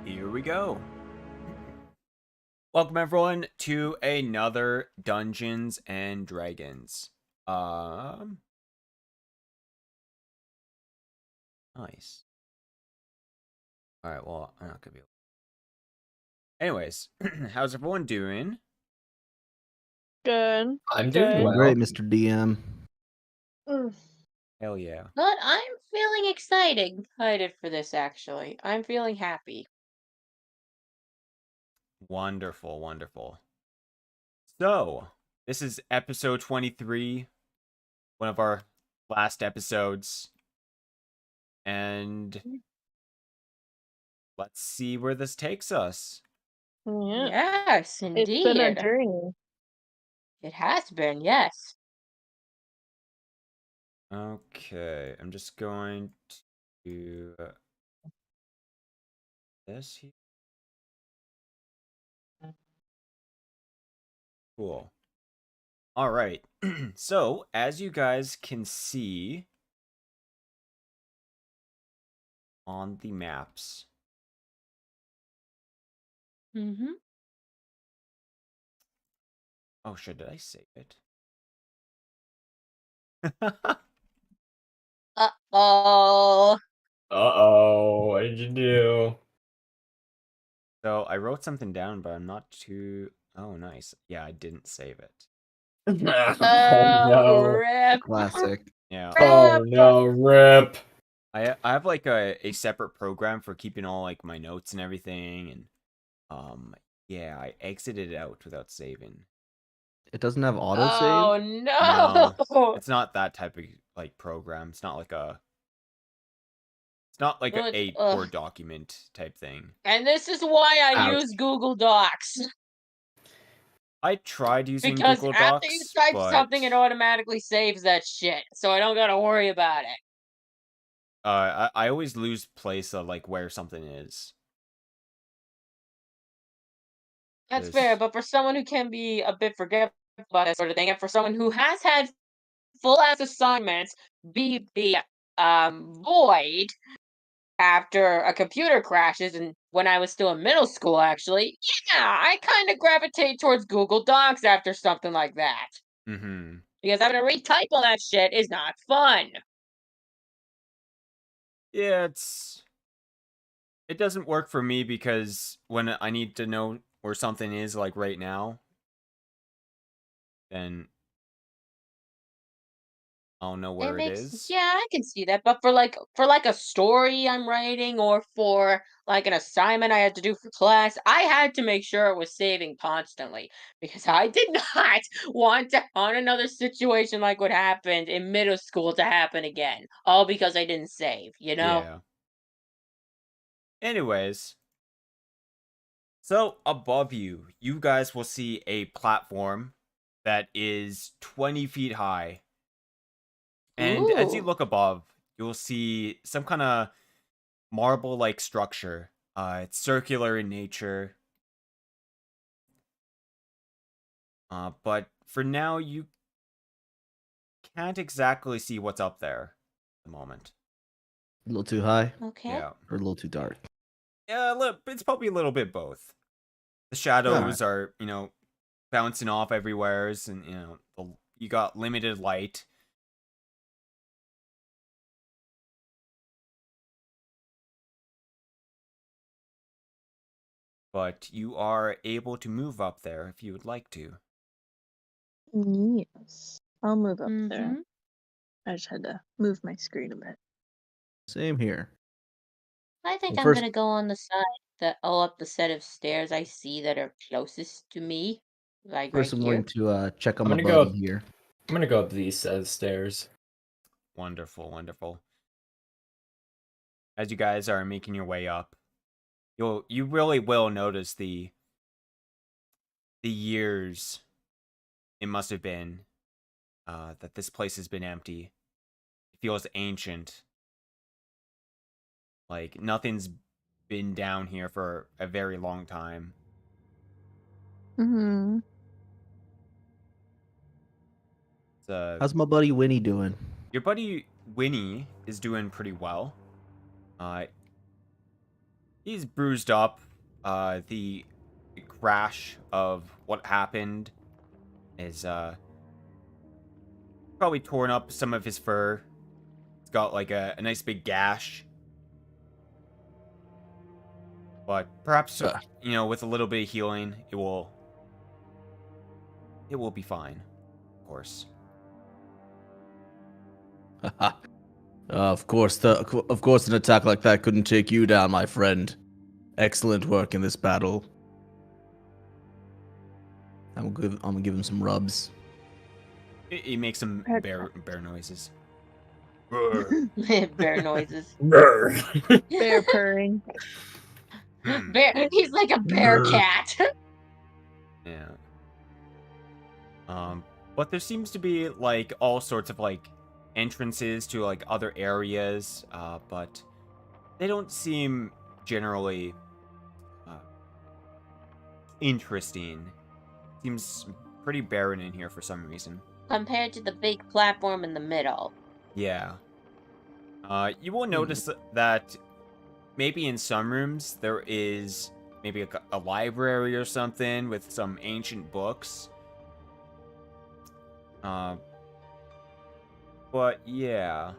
Here we go. Welcome everyone to another Dungeons and Dragons. Nice. Alright, well, I'm not gonna be able. Anyways, how's everyone doing? Good. I'm doing Good. well. Great, Mr. DM. Hell yeah. But I'm feeling excited for this actually. I'm feeling happy. Wonderful, wonderful. So, this is episode 23, one of our last episodes. And let's see where this takes us. Yeah. Yes, It's been a indeed. journey. It has been, yes. Okay, I'm just going to this here. Cool. All right. So, as you guys can see on the maps. Mm-hmm. Oh shit, did I save it? Uh-oh. Uh-oh, what did you do? So, I wrote something down, but I'm not too... Oh, nice. Yeah, I didn't save it. Oh no. Rip. Classic. Yeah. Oh no, rip. I have like a separate program for keeping all like my notes and everything, and yeah, I exited it out without saving. It doesn't have autosave? Oh no. No, it's not that type of like program. It's not like a Well, it's- a ugh. Word document type thing. And this is why I Ouch. use Google Docs. I tried using Because Google after Docs, you type but something, it automatically saves that shit. So I don't gotta worry about it. I always lose place of like where something is. That's There's- fair, but for someone who can be a bit forgetful about that sort of thing, and for someone who has had full-ass assignments be void after a computer crashes, and when I was still in middle school, actually, yeah, I kind of gravitate towards Google Docs after something like that. Mm-hmm. Because having to retype all that shit is not fun. Yeah, it doesn't work for me because when I need to know where something is like right now, then I'll know where it is. Yeah, I can see that. But for a story I'm writing, or for like an assignment I had to do for class, I had to make sure it was saving constantly because I did not want another situation like what happened in middle school to happen again. All because I didn't save, you know? Yeah. Anyways, so above you, you guys will see a platform that is 20 feet high. And as you Ooh. look above, you'll see some kind of marble-like structure. It's circular in nature. But for now, you can't exactly see what's up there at the moment. A little too high Okay. Yeah. or a little too dark? Yeah, it's probably a little bit both. The shadows are, bouncing off everywheres, and, you got limited light. But you are able to move up there if you would like to. Yes. I'll move up Mm-hmm. there. I just had to move my screen a bit. Same here. I think Well, I'm first- gonna go on the side up the set of stairs I see that are closest to me. Like First, right I'm here. going to check on I'm my gonna go buddy here. I'm gonna go up these set of stairs. Wonderful, wonderful. As you guys are making your way up, you really will notice the years it must have been that this place has been empty. It feels ancient. Like nothing's been down here for a very long time. Mm-hmm. How's my buddy Winnie doing? Your buddy Winnie is doing pretty well. He's bruised up. The crash of what happened is probably torn up some of his fur. It's got like a nice big gash. But perhaps with a little bit of healing, it will be fine. Of course. Of course, an attack like that couldn't take you down, my friend. Excellent work in this battle. I'm gonna give him some rubs. He makes some bear noises. Bear noises. Bear purring. Bear. He's like a bear cat. Yeah. But there seems to be like all sorts of like entrances to like other areas, but they don't seem generally interesting. Seems pretty barren in here for some reason. Compared to the big platform in the middle. Yeah. You will notice that maybe in some rooms there is maybe a library or something with some ancient books. But yeah.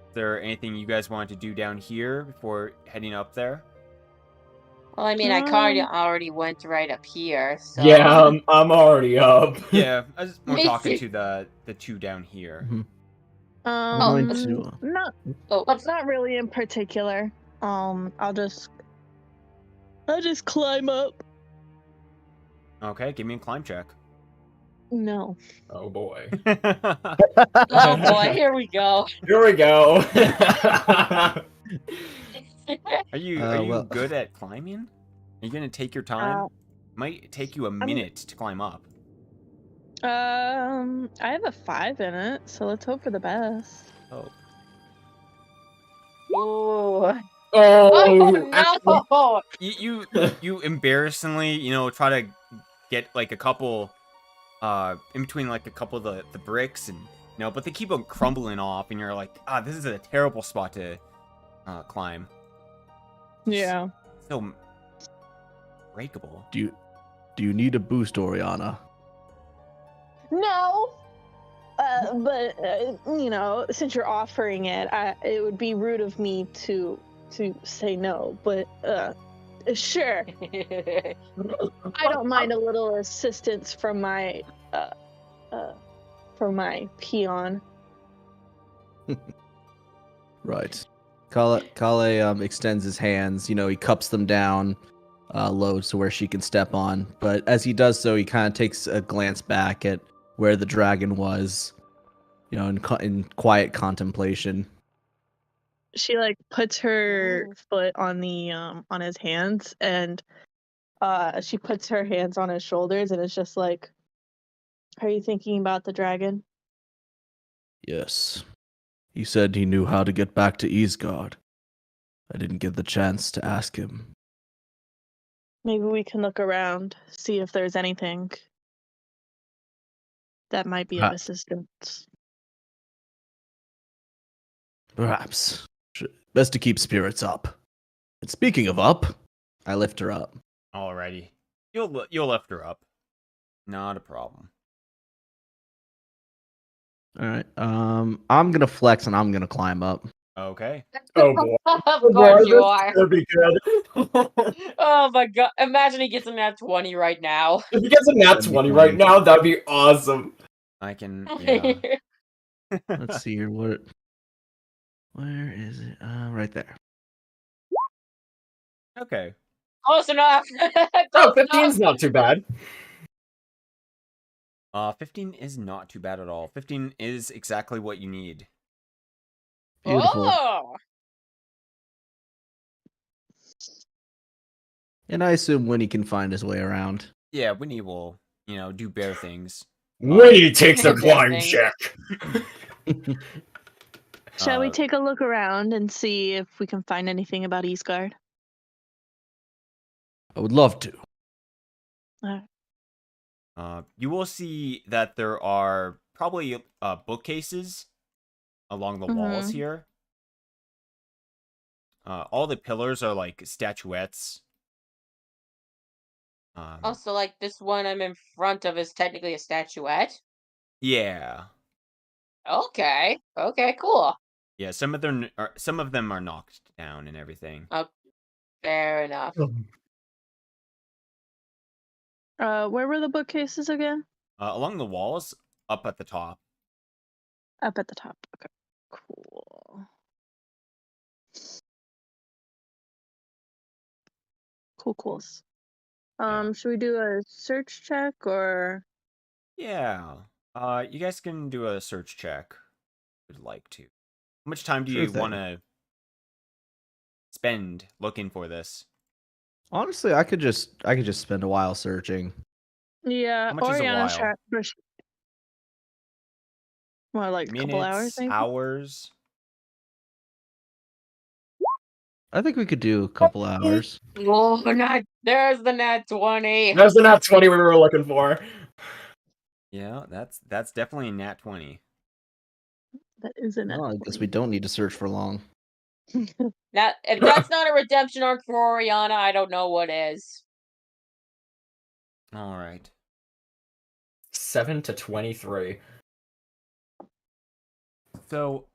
Is there anything you guys want to do down here before heading up there? Well, I mean, I already went right up here, so... Yeah, I'm already up. Yeah, I was more Me talking too. to the two down here. I'm going to. Not really in particular. I'll just climb up. Okay, give me a climb check. No. Oh boy. Oh boy, here we go. Here we go. Are you well- good at climbing? Are you gonna take your time? Might take you a minute to climb up. I have a 5 in it, so let's hope for the best. Oh. Ooh. Oh, no! You embarrassingly, try to get like a couple in between like a couple of the bricks, and but they keep on crumbling off, and you're like, this is a terrible spot to climb. Yeah. So breakable. Do you need a boost, Oriana? No. But since you're offering it, it would be rude of me to say no. But sure, I don't mind a little assistance from my peon. Right. Kale extends his hands. He cups them down low to where she can step on. But as he does so, he kind of takes a glance back at where the dragon was, in quiet contemplation. She puts her foot on the on his hands, and she puts her hands on his shoulders, and it's just like, "Are you thinking about the dragon?" Yes. He said he knew how to get back to Easgard. I didn't get the chance to ask him. Maybe we can look around, see if there's anything that might be of assistance. Perhaps. Best to keep spirits up. And speaking of up, I lift her up. Alrighty, you'll lift her up. Not a problem. All right. I'm gonna flex and I'm gonna climb up. Okay. oh boy. Of course you This are. is gonna be good. Oh my god. Imagine he gets a nat 20 right now. If he gets a nat 20 right now, that'd be awesome. I can. Yeah. Let's see here. Where is it? Right there. Okay. Close enough. Oh, Close 15's not too bad. 15 is not too bad at all. 15 is exactly what you need. Beautiful. Oh! And I assume Winnie can find his way around. Yeah, Winnie will, do bear things. Winnie takes a climb Thing. check. Shall we Uh, take a look around and see if we can find anything about Eastgard? I would love to. You will see that there are probably bookcases along the walls here. All the pillars are like statuettes. Also, like this one I'm in front of is technically a statuette. Yeah. Okay. Okay. Cool. Yeah, some of them are knocked down and everything. Oh, fair enough. Where were the bookcases again? Along the walls, up at the top. Up at the top. Okay. Cool. Cools. Yeah. Should we do a search check or? Yeah. You guys can do a search check if you'd like to. How much time do Sure you thing. want to spend looking for this? Honestly, I could just spend a while searching. Yeah, How much is a Oriana while? Well, like a couple hours, Minutes, maybe. hours? I think we could do a couple hours. Oh, there's the nat 20. There's the nat 20 we were looking for. Yeah, that's definitely a nat 20. That isn't it. Well, I guess we don't need to search for long. Now, if that's not a redemption arc for Oriana, I don't know what is. All right. 7 to 23. So,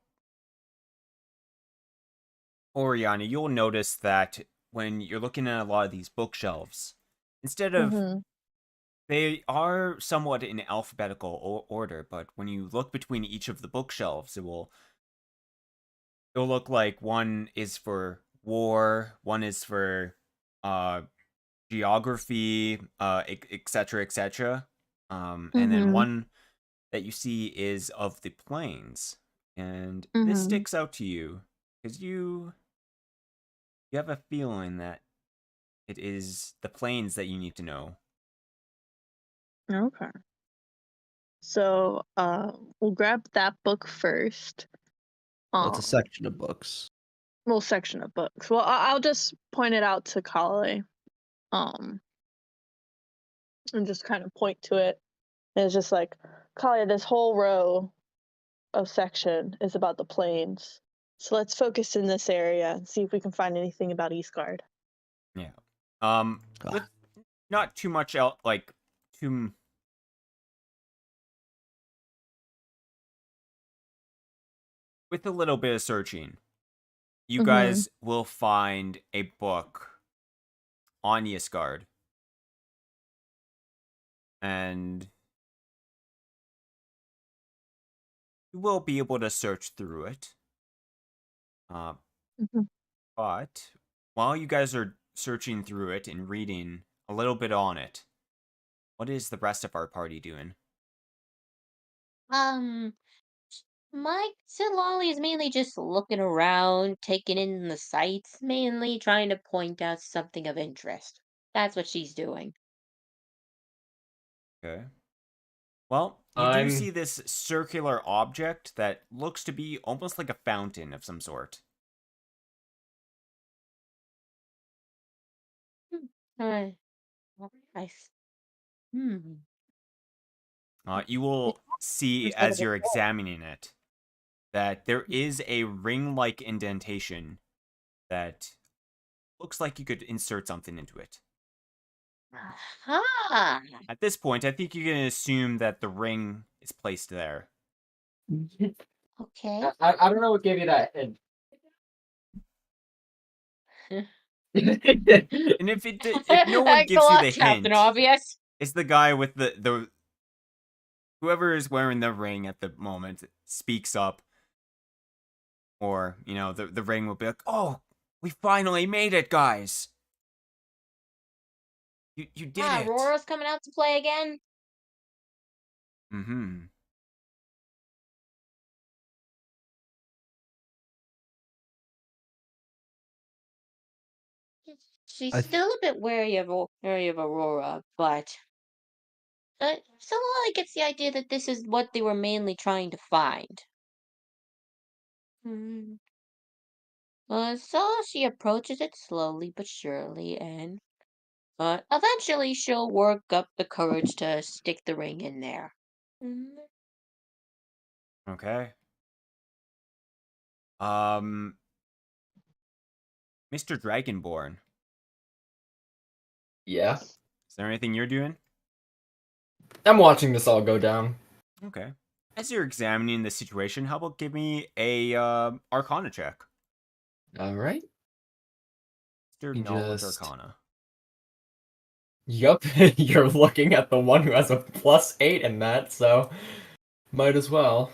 Oriana, you'll notice that when you're looking at a lot of these bookshelves, instead of Mm-hmm. they are somewhat in alphabetical order, but when you look between each of the bookshelves, it'll look like one is for war, one is for geography, etc., etc. And then Mm-hmm. one that you see is of the plains. And this Mm-hmm. sticks out to you because you have a feeling that it is the plains that you need to know. Okay. So, we'll grab that book first. Well, it's a section of books. Well, section of books. Well, I'll just point it out to Kale, and just kind of point to it. And it's just like, Kale, this whole row of section is about the plains. So let's focus in this area and see if we can find anything about Eastgard. Yeah. Ah. With not too much else, like too. With a little bit of searching, you guys will find a book on Eastgard. And you will be able to search through it. But while you guys are searching through it and reading a little bit on it, what is the rest of our party doing? My Lolly is mainly just looking around, taking in the sights, mainly trying to point out something of interest. That's what she's doing. Okay. Well, you do see this circular object that looks to be almost like a fountain of some sort. Uh, nice. You will see as you're examining it that there is a ring-like indentation that looks like you could insert something into it. Aha! At this point, I think you can assume that the ring is placed there. Okay. I don't know what gave you that hint. And if no one gives you the Captain hint, Obvious. it's the guy with the whoever is wearing the ring at the moment speaks up, or the ring will be like, "Oh, we finally made it, guys! You did it!" Aurora's coming out to play again. Mm-hmm. She's still a bit wary of Aurora, but Solali gets the idea that this is what they were mainly trying to find. So she approaches it slowly but surely, and eventually she'll work up the courage to stick the ring in there. Okay. Mr. Dragonborn, Yeah. is there anything you're doing? I'm watching this all go down. Okay. As you're examining the situation, how about give me a Arcana check? All right. Mr. You Knowledge just- Arcana. Yup, you're looking at the one who has a +8 in that, so might as well.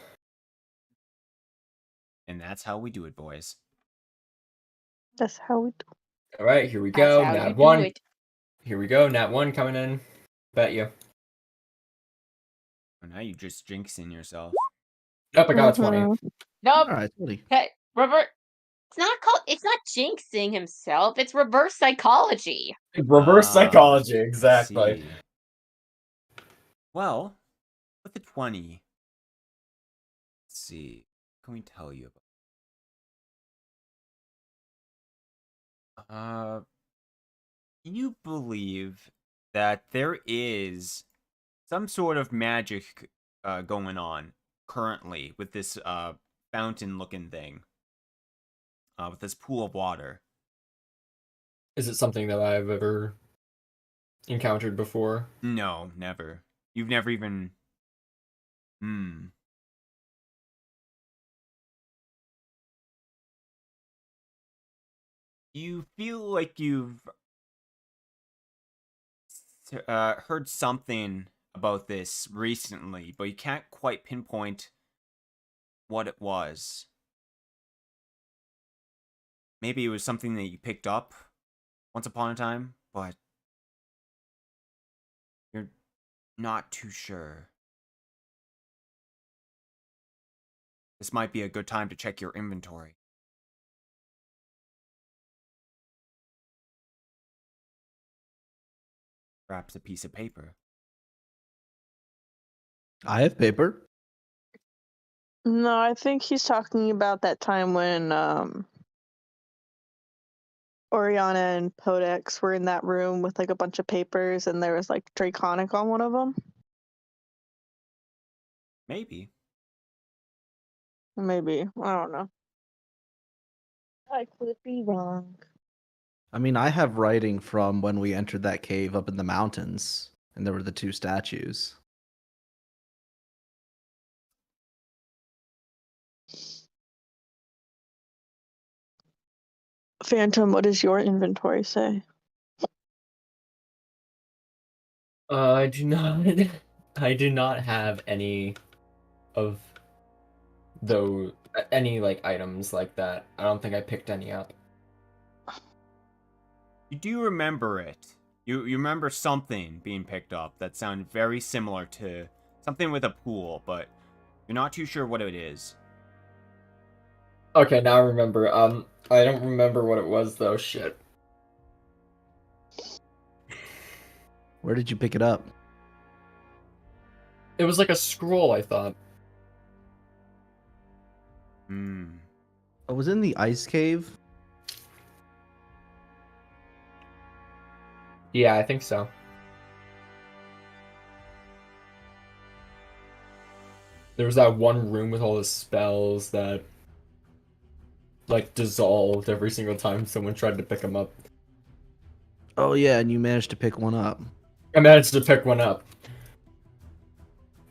And that's how we do it, boys. That's how we do. All right, here we That's go. how you Nat do 1. it. Here we go. Nat 1 coming in. Bet you. Oh, now you just jinxing yourself. Yep, I got a 20. Mhm. Nope. All right, 20. Hey, Robert. It's not jinxing himself. It's reverse psychology. Reverse psychology, I exactly. see. Well, with the 20, let's see. What can we tell you about? You believe that there is some sort of magic going on currently with this fountain-looking thing, with this pool of water. Is it something that I've ever encountered before? No, never. You've never even. You feel like you've heard something about this recently, but you can't quite pinpoint what it was. Maybe it was something that you picked up once upon a time, but you're not too sure. This might be a good time to check your inventory. Perhaps a piece of paper. I have paper. No, I think he's talking about that time when Oriana and Podex were in that room with like a bunch of papers and there was like Draconic on one of them. Maybe. Maybe. I don't know. I could be wrong. I mean, I have writing from when we entered that cave up in the mountains, and there were the two statues. Phantom, what does your inventory say? I do not. I do not have any of those any like items like that. I don't think I picked any up. You do remember it. You remember something being picked up that sounded very similar to something with a pool, but you're not too sure what it is. Okay, now I remember. I don't remember what it was though. Shit. Where did you pick it up? It was like a scroll, I thought. It was in the ice cave. Yeah, I think so. There was that one room with all the spells that like dissolved every single time someone tried to pick them up. Oh yeah, and you managed to pick one up. I managed to pick one up.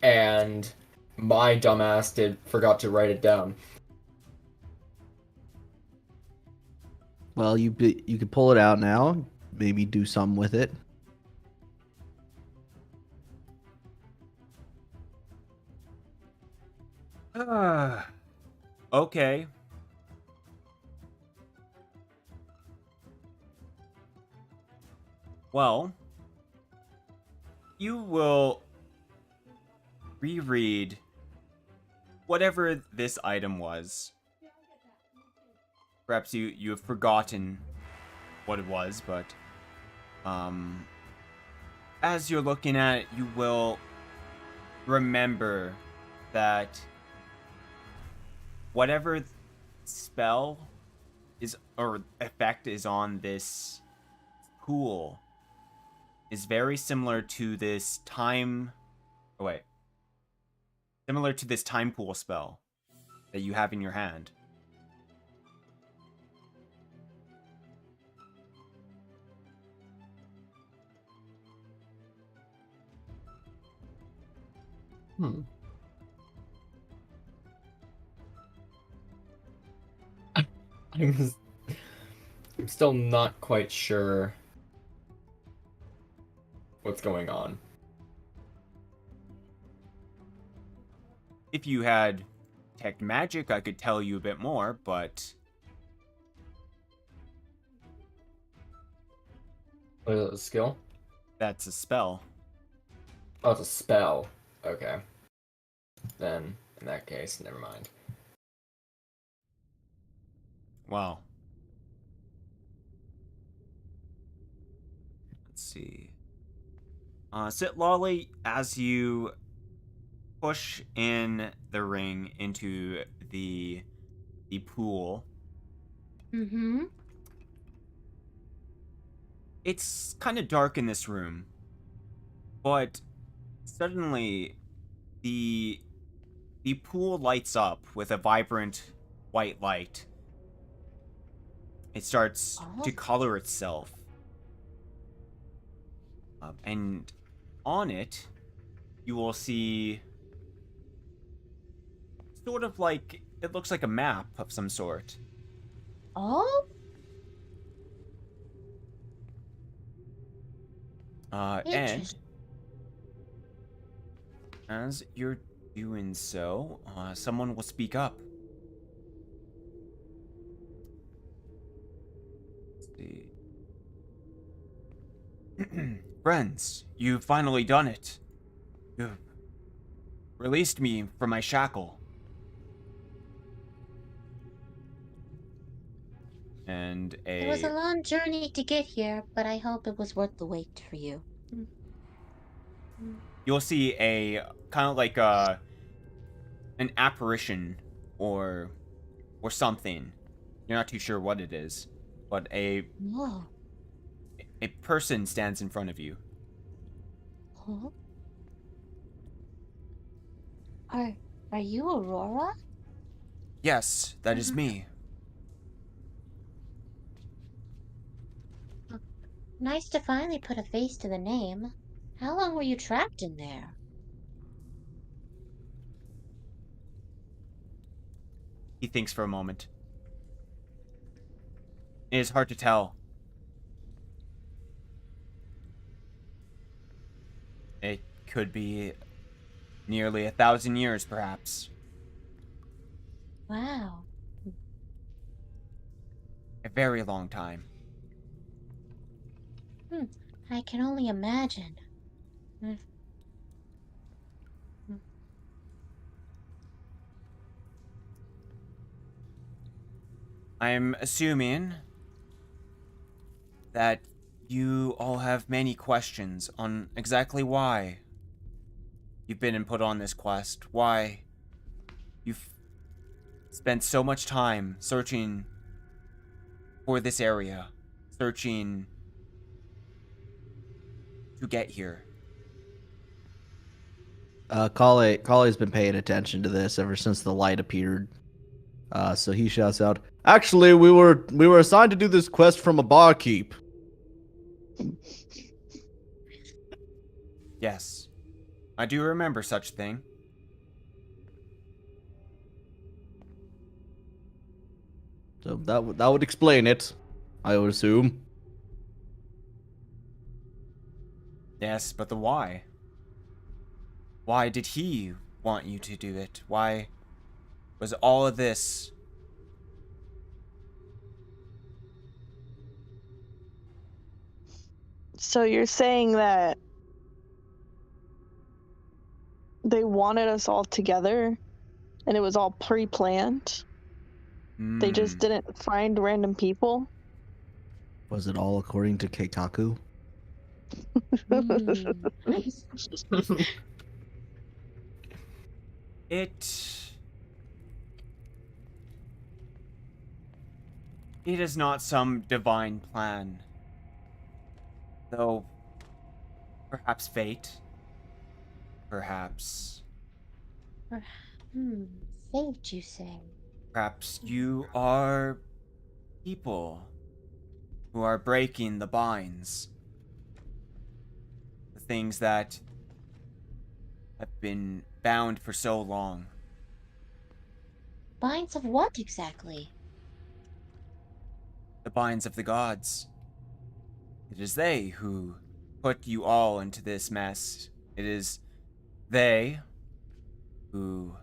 And my dumbass forgot to write it down. Well, you could pull it out now. Maybe do something with it. Okay. Well, you will reread whatever this item was. Perhaps you have forgotten what it was, but as you're looking at it, you will remember that whatever spell is or effect is on this pool is very similar to this time. Oh wait, similar to this time pool spell that you have in your hand. Hmm. I'm still not quite sure what's going on. If you had detect magic, I could tell you a bit more, but What is it, a skill? that's a spell. Oh, it's a spell. Okay. Then, in that case, never mind. Wow. Let's see. Sit Lolly, as you push in the ring into the pool, Mm-hmm. it's kind of dark in this room, but suddenly the pool lights up with a vibrant white light. It starts to Oh. color itself. And on it, you will see sort of like, it looks like a map of some sort. Oh. And Interesting. as you're doing so, someone will speak up. Let's see. Friends, you've finally done it. You've released me from my shackle. And It was a long journey to get here, but I hope it was worth the wait for you. you'll see a kind of like an apparition or something. You're not too sure what it is, but Whoa. a person stands in front of you. Huh? Are you Aurora? Yes, that is me. Nice to finally put a face to the name. How long were you trapped in there? He thinks for a moment. It is hard to tell. It could be nearly 1,000 years, perhaps. Wow. A very long time. I can only imagine. I'm assuming that you all have many questions on exactly why you've been put on this quest. Why you've spent so much time searching for this area. Searching to get here. Kale's been paying attention to this ever since the light appeared. So he shouts out, "Actually, we were assigned to do this quest from a barkeep." Yes, I do remember such thing. So that would explain it, I would assume. Yes, but the why? Why did he want you to do it? Why was all of this? So you're saying that they wanted us all together and it was all pre-planned? They just didn't find random people? Was it all according to Keikaku? It is not some divine plan. Though perhaps fate. Perhaps Fate, you say? perhaps you are people who are breaking the binds. The things that have been bound for so long. Binds of what exactly? The binds of the gods. It is they who put you all into this mess. It is they who...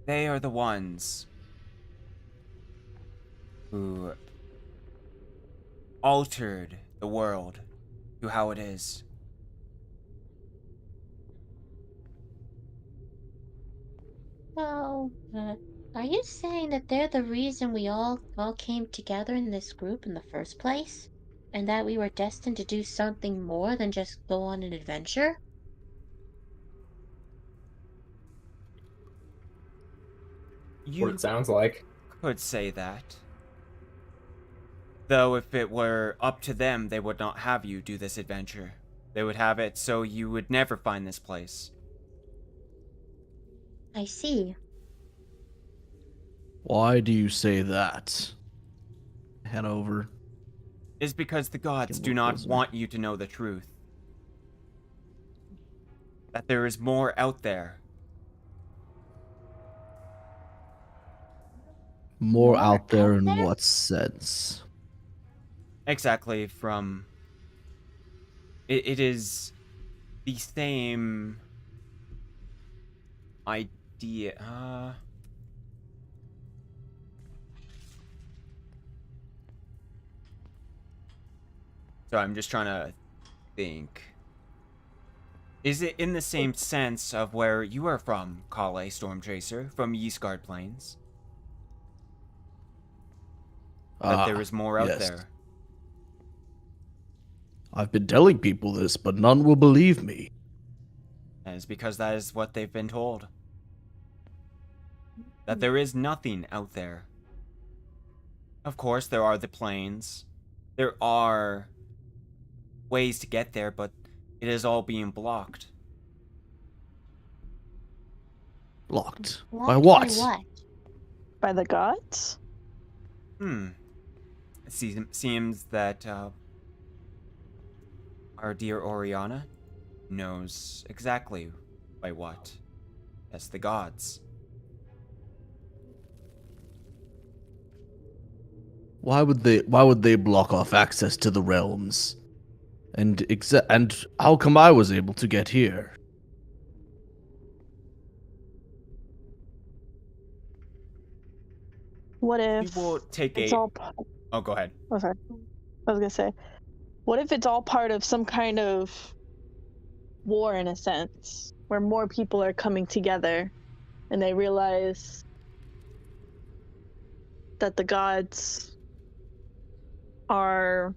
They are the ones who altered the world to how it is. So, are you saying that they're the reason we all came together in this group in the first place? And that we were destined to do something more than just go on an adventure? What You it sounds like. could say that. Though if it were up to them, they would not have you do this adventure. They would have it so you would never find this place. I see. Why do you say that? Head over. It's because the gods Get do more not closer. want you to know the truth. That there is more out there. More More out there out in there? what sense? Exactly from... It is the same idea. So I'm just trying to think. Is it in the same sense of where you are from, Kale Stormchaser, from Yeastguard Plains? That there is more out yes. there. I've been telling people this, but none will believe me. And it's because that is what they've been told. That there is nothing out there. Of course, there are the plains. There are ways to get there, but it is all being blocked. Blocked. By Blocked what? by what? By the gods? It seems that our dear Oriana knows exactly by what. That's the gods. Why would they block off access to the realms? And how come I was able to get here? What We if will take it's all... Oh, go ahead. Oh, sorry. I was gonna say, what if it's all part of some kind of war in a sense, where more people are coming together and they realize that the gods are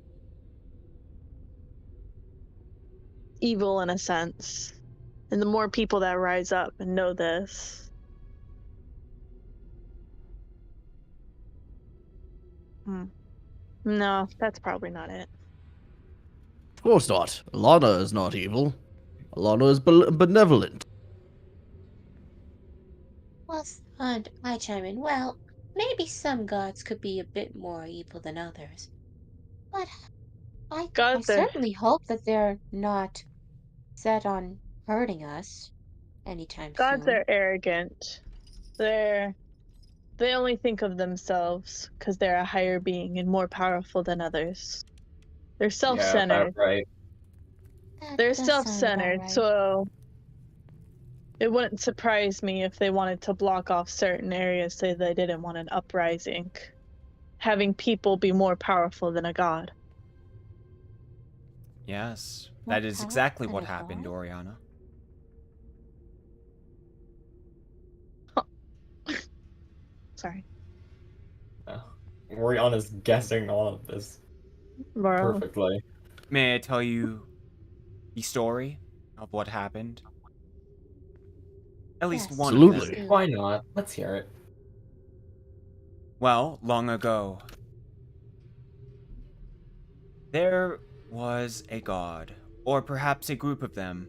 evil in a sense. And the more people that rise up and know this. No, that's probably not it. Of course not. Alana is not evil. Alana is benevolent. Well, I chime in. Well, maybe some gods could be a bit more evil than others. But I Gods are certainly hope that they're not set on hurting us anytime gods soon. are arrogant. They only think of themselves because they're a higher being and more powerful than others. They're Yeah, self-centered. about right. That They're does sound about self-centered, right. so it wouldn't surprise me if they wanted to block off certain areas so they didn't want an uprising. Having people be more powerful than a god. Yes, More that is powerful exactly than what a happened, god? Oriana. Sorry. Oriana's guessing all of this Bro. perfectly. May I tell you the story of what happened? At least Yes, one of please them. do. Why not? Let's hear it. Well, long ago, there was a god, or perhaps a group of them.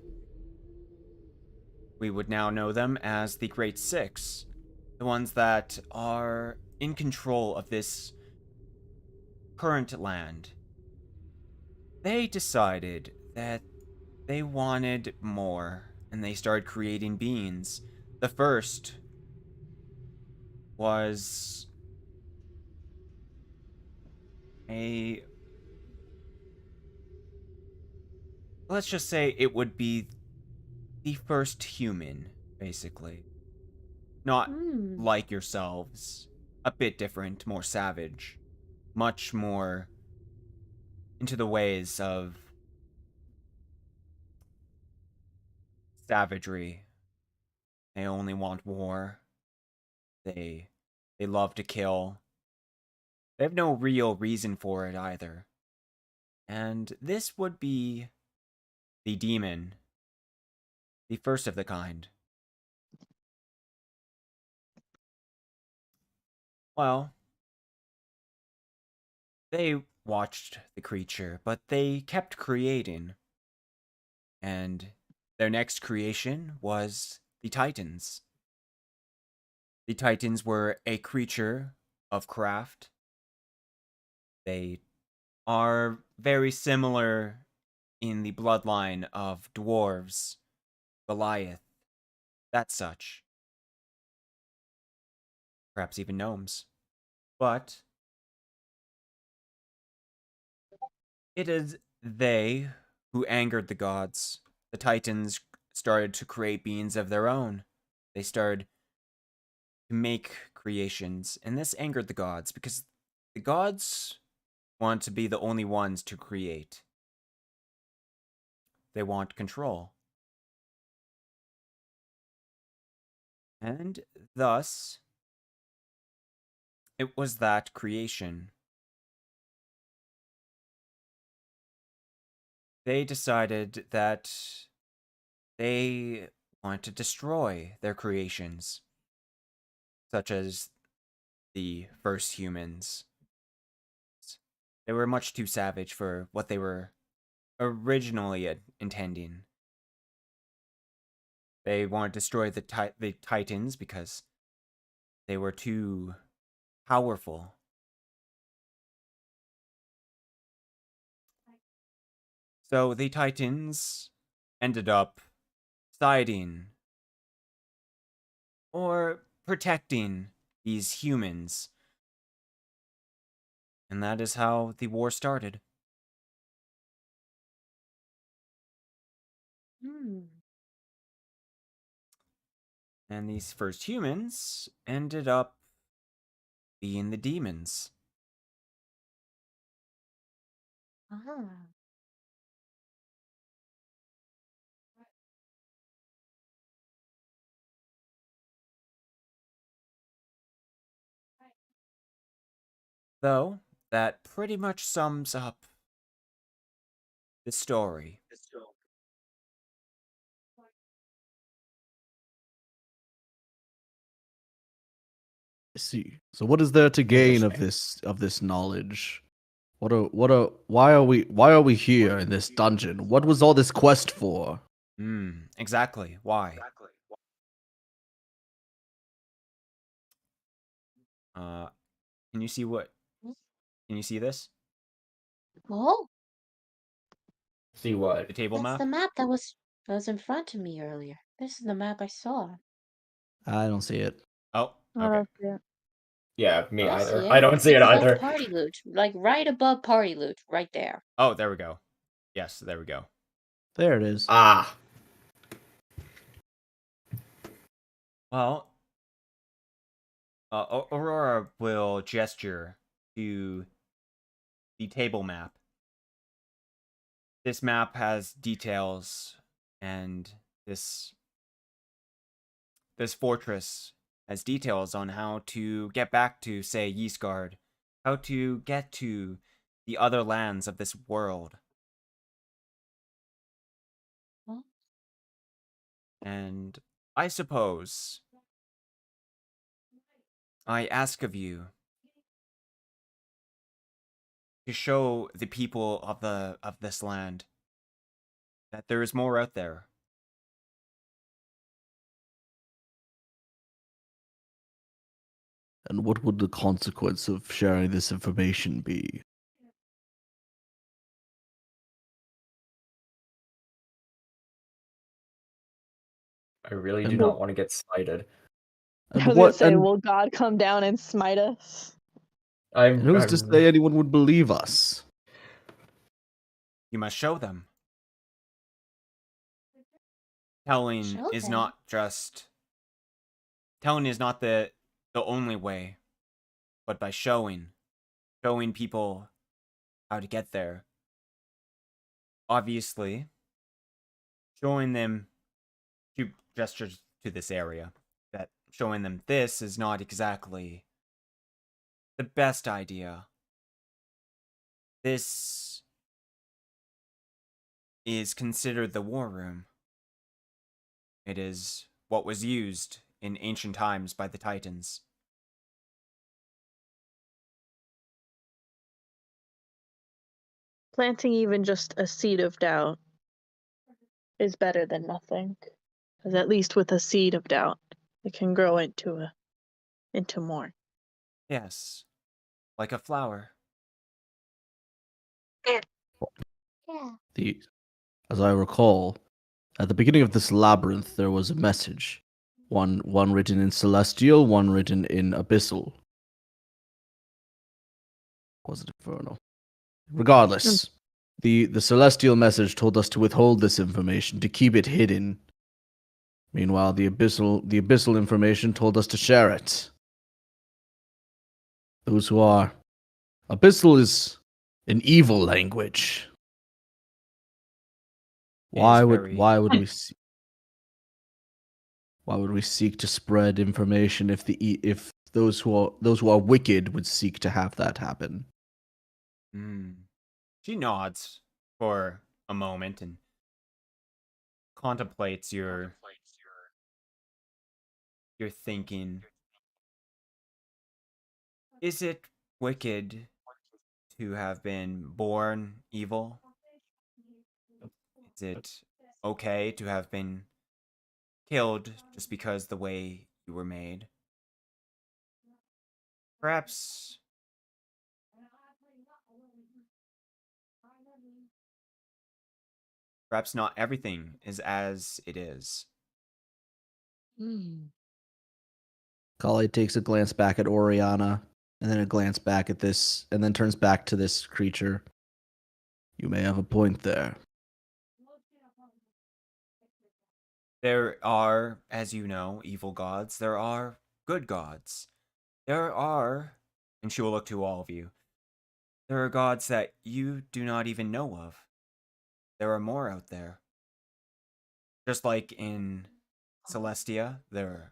We would now know them as the Great Six, the ones that are in control of this current land. They decided that they wanted more, and they started creating beings. The first was a, let's just say it would be the first human, basically. Not Hmm. like yourselves. A bit different, more savage. Much more into the ways of savagery. They only want war. They they love to kill. They have no real reason for it either. And this would be the demon, the first of the kind. Well, they watched the creature, but they kept creating. And their next creation was the Titans. The Titans were a creature of craft. They are very similar in the bloodline of dwarves, Goliath, that such. Perhaps even gnomes. But it is they who angered the gods. The Titans started to create beings of their own. They started to make creations, and this angered the gods because the gods want to be the only ones to create. They want control. And thus, it was that creation. They decided that they want to destroy their creations, such as the first humans. They were much too savage for what they were originally intending. They wanted to destroy the Titans because they were too powerful. So the Titans ended up siding or protecting these humans. And that is how the war started. Hmm. And these first humans ended up being the demons. Ah. Though, that pretty much sums up the story. I see. So what is there to gain of Interesting. this knowledge? Why are we here in this dungeon? What was all this quest for? Exactly. Why? Uh, can you see what? Can you see this? Oh, See what? The table that's map? the map that was in front of me earlier. This is the map I saw. I don't see it. Oh, I okay. don't see it. Yeah, me I see either. it. I don't see It's it above either. party loot, like right above party loot, right there. Oh, there we go. Yes, there we go. There it is. Ah, Well, Aurora will gesture to the table map. This map has details, and this fortress has details on how to get back to, say, Yeastgard, how to get to the other lands of this world. Well, And I suppose I ask of you to show the people of this land that there is more out there. And what would the consequence of sharing this information be? I really And do what- not want to get smited. I And was gonna what? say, And, will God come down and smite us? and who's to say anyone would believe us? You must show them. Telling Show is them? not just telling is not the only way, but by showing people how to get there. Obviously, showing them two gestures to this area, that showing them this is not exactly the best idea. This is considered the war room. It is what was used in ancient times by the Titans. Planting even just a seed of doubt is better than nothing. Because at least with a seed of doubt, it can grow into more. Yes, like a flower. Yeah. As I recall, at the beginning of this labyrinth, there was a message. One written in Celestial, one written in Abyssal. Was it Infernal? Regardless, the Celestial message told us to withhold this information, to keep it hidden. Meanwhile, the Abyssal information told us to share it. Those who are... Abyssal is an evil language. Why would we seek to spread information if those who are wicked would seek to have that happen? She nods for a moment and contemplates your thinking. Is it wicked to have been born evil? Is it okay to have been killed just because the way you were made? Perhaps not everything is as it is. Kali takes a glance back at Oriana, and then a glance back at this, and then turns back to this creature. You may have a point there. There are, as you know, evil gods. There are good gods. There are, and she will look to all of you, there are gods that you do not even know of. There are more out there. Just like in Celestia, there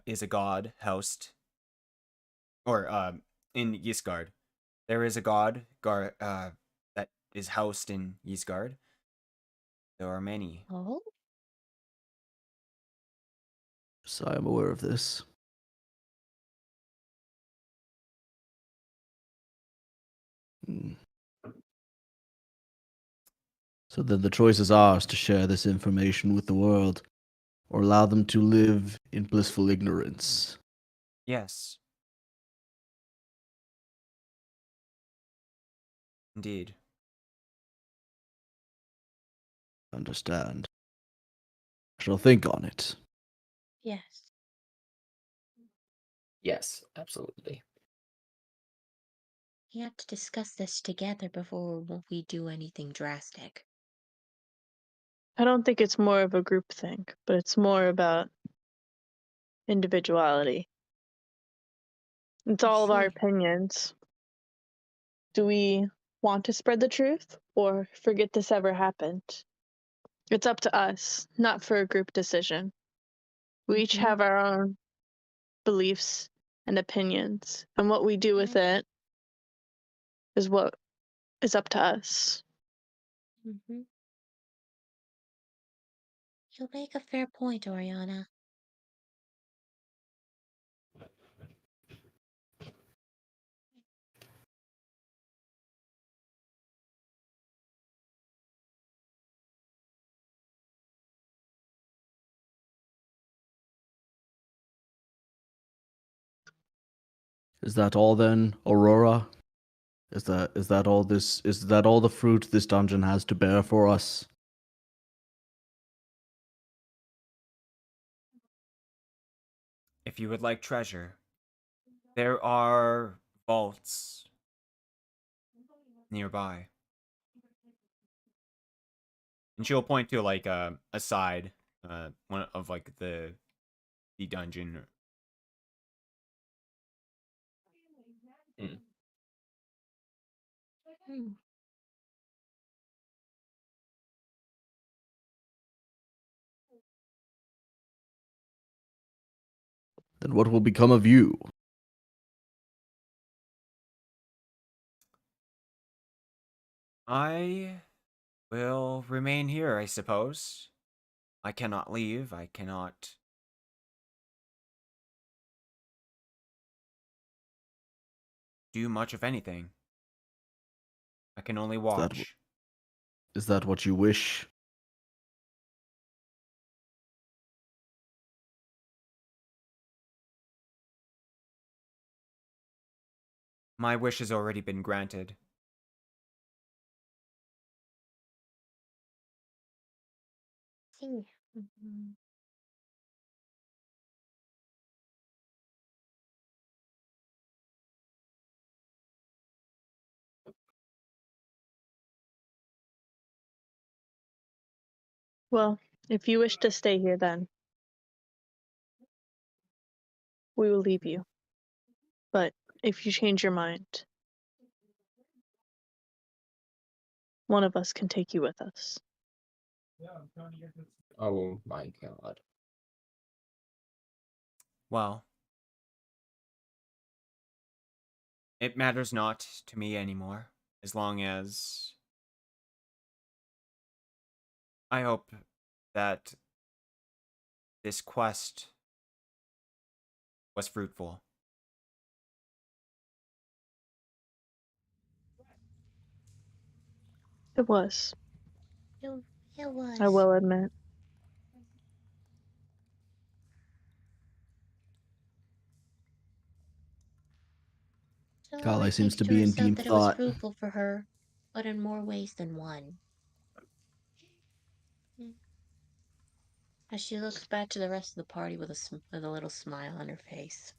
is a god housed, or in Ysgard, there is a god that is housed in Ysgard. There are many. Oh? So I am aware of this. Hmm. So then the choice is ours to share this information with the world, or allow them to live in blissful ignorance. Yes. Indeed. Understand. I shall think on it. Yes. Yes, absolutely. We have to discuss this together before we do anything drastic. I don't think it's more of a group thing, but it's more about individuality. It's all of our See. opinions. Do we want to spread the truth or forget this ever happened? It's up to us, not for a group decision. We each have our own beliefs and opinions, and what we do with it is what is up to us. Mm-hmm. You make a fair point, Oriana. Is that all then, Aurora? Is that all the fruit this dungeon has to bear for us? If you would like treasure, there are vaults nearby. And she'll point to like a side, one of like the dungeon. Hmm. Then what will become of you? I will remain here, I suppose. I cannot leave. I cannot do much of anything. I can only watch. Is that what you wish? My wish has already been granted. See. Mhm. Well, if you wish to stay here, then we will leave you. But if you change your mind, one of us can take you with us. Oh my god. Well, it matters not to me anymore, as long as I hope that this quest was fruitful. It was, It, it was. I will admit. She Kale always seems thinks to to be in herself deep that it was thought. fruitful for her, but in more ways than one. As she looks back to the rest of the party with with a little smile on her face.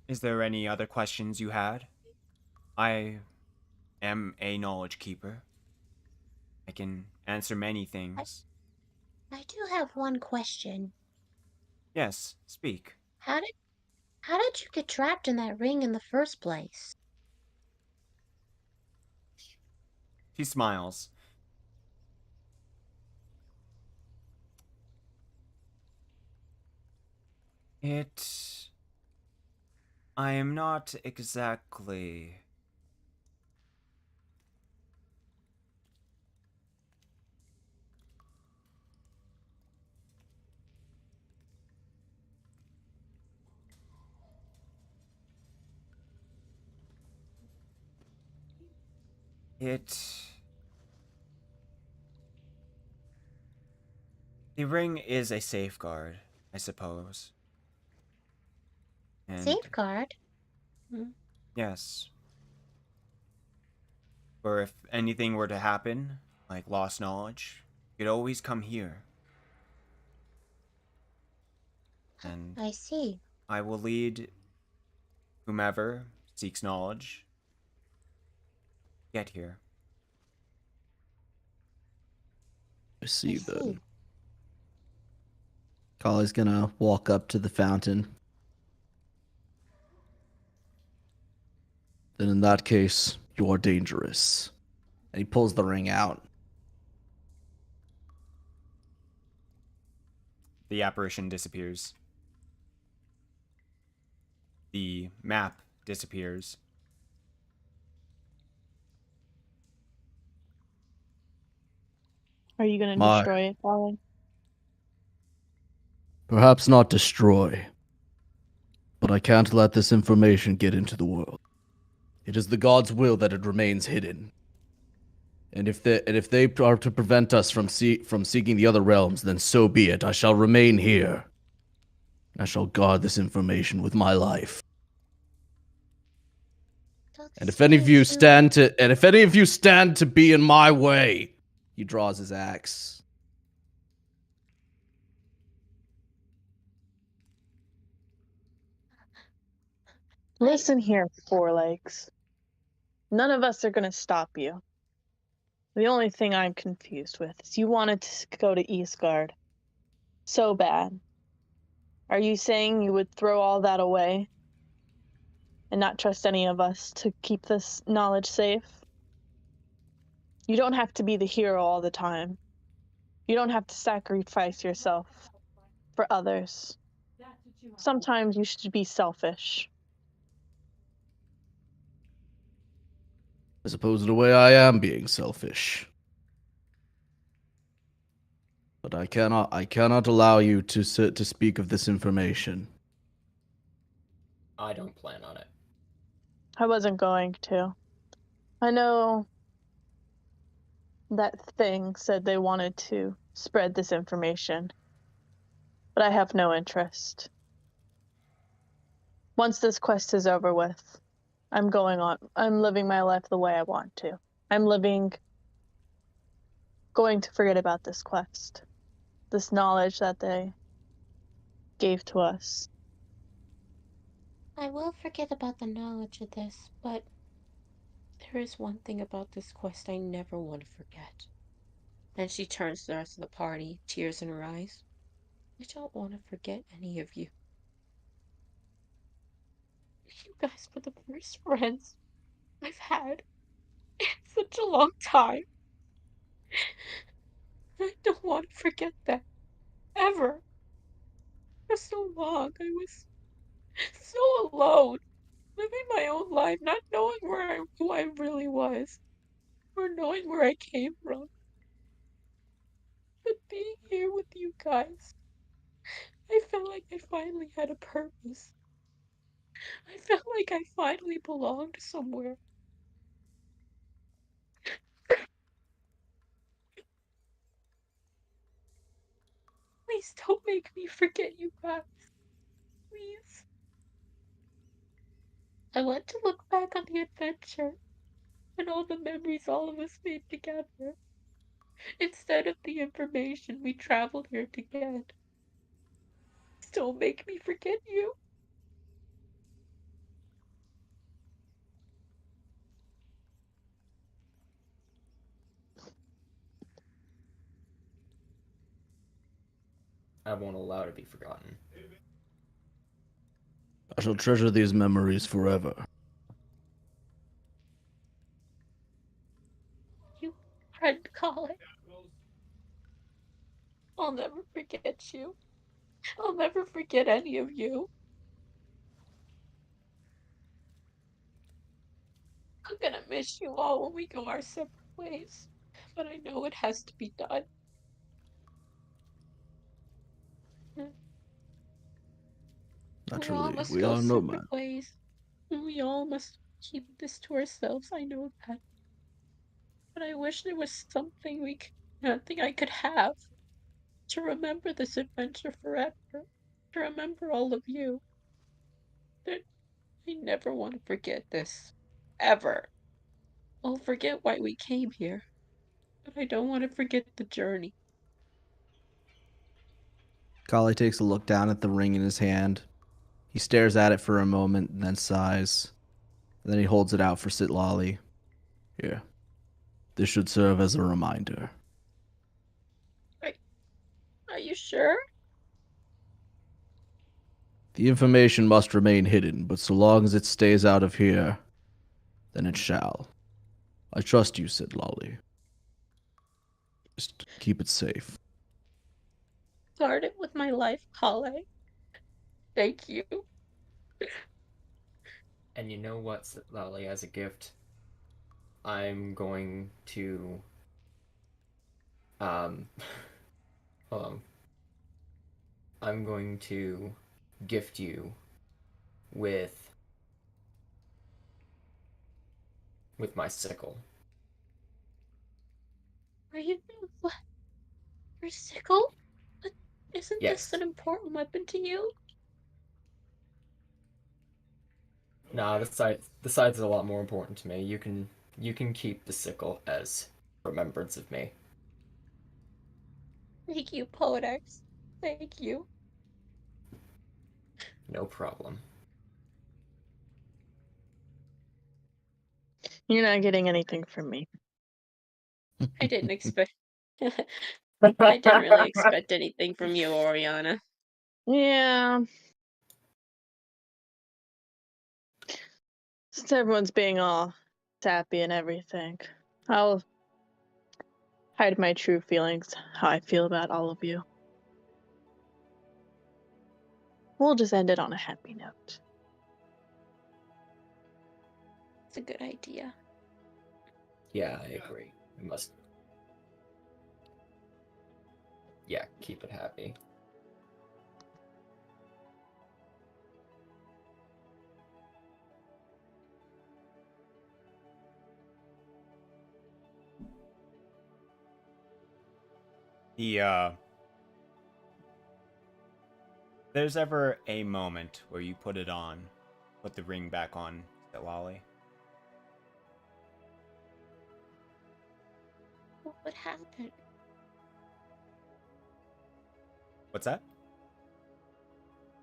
Is there any other questions you had? I am a knowledge keeper. I can answer many things. I do have one question. Yes, speak. How did how did you get trapped in that ring in the first place? She smiles. It... I am not exactly... It... The ring is a safeguard, I suppose. And Safeguard? yes, for if anything were to happen, like lost knowledge, you could always come here. And I see. I will lead whomever seeks knowledge get here. I I see see. then. Kale's gonna walk up to the fountain. Then in that case, you are dangerous. And he pulls the ring out. The apparition disappears. The map disappears. Are you going to My, destroy it, Colin? perhaps not destroy, but I can't let this information get into the world. It is the gods' will that it remains hidden. And if they are to prevent us from seeking the other realms, then so be it. I shall remain here. I shall guard this information with my life. about And this if any of you too. stand to be in my way, he draws his axe. Listen here, Four Legs. None of us are going to stop you. The only thing I'm confused with is you wanted to go to Eastgard so bad. Are you saying you would throw all that away and not trust any of us to keep this knowledge safe? You don't have to be the hero all the time. You don't have to sacrifice yourself for others. Sometimes you should be selfish. I suppose in a way I am being selfish. But I cannot allow you to speak of this information. I don't plan on it. I wasn't going to. I know that thing said they wanted to spread this information, but I have no interest. Once this quest is over with, I'm living my life the way I want to. I'm going to forget about this quest, this knowledge that they gave to us. I will forget about the knowledge of this, but there is one thing about this quest I never want to forget. And she turns to the rest of the party, tears in her eyes. I don't want to forget any of you. You guys were the first friends I've had in such a long time. I don't want to forget that. Ever. For so long, I was so alone, living my own life, not knowing who I really was, or knowing where I came from. But being here with you guys, I felt like I finally had a purpose. I felt like I finally belonged somewhere. Please don't make me forget you guys. Please. I want to look back on the adventure and all the memories all of us made together, instead of the information we traveled here to get. Please don't make me forget you. I won't allow it to be forgotten. I shall treasure these memories forever. You friend Colin. I'll never forget you. I'll never forget any of you. I'm gonna miss you all when we go our separate ways. But I know it has to be done. We all Naturally, must we go are separate nomad. ways. We all must keep this to ourselves. I know that. But I wish there was nothing I could have to remember this adventure forever. To remember all of you. That I never want to forget this. Ever. I'll forget why we came here. But I don't want to forget the journey. Kali takes a look down at the ring in his hand. He stares at it for a moment and then sighs. And then he holds it out for Sitlali. Here. This should serve as a reminder. Are you sure? The information must remain hidden, but so long as it stays out of here, then it shall. I trust you, Sitlali. Just keep it safe. Guard it with my life, Kale. Thank you. And you know what, Lally, as a gift, I'm going to hold on. I'm going to gift you with my sickle. Are you what? Your sickle? But isn't this Yes. an important weapon to you? Nah, the side's a lot more important to me. You can keep the sickle as remembrance of me. Thank you, Podex. Thank you. No problem. You're not getting anything from me. I didn't expect. I didn't really expect anything from you, Oriana. Yeah. Since everyone's being all sappy and everything, I'll hide my true feelings, how I feel about all of you. We'll just end it on a happy note. It's a good idea. Yeah, I agree. We must. Yeah, keep it happy. There's ever a moment where you put it on, put the ring back on Lolly? What would happen? What's that?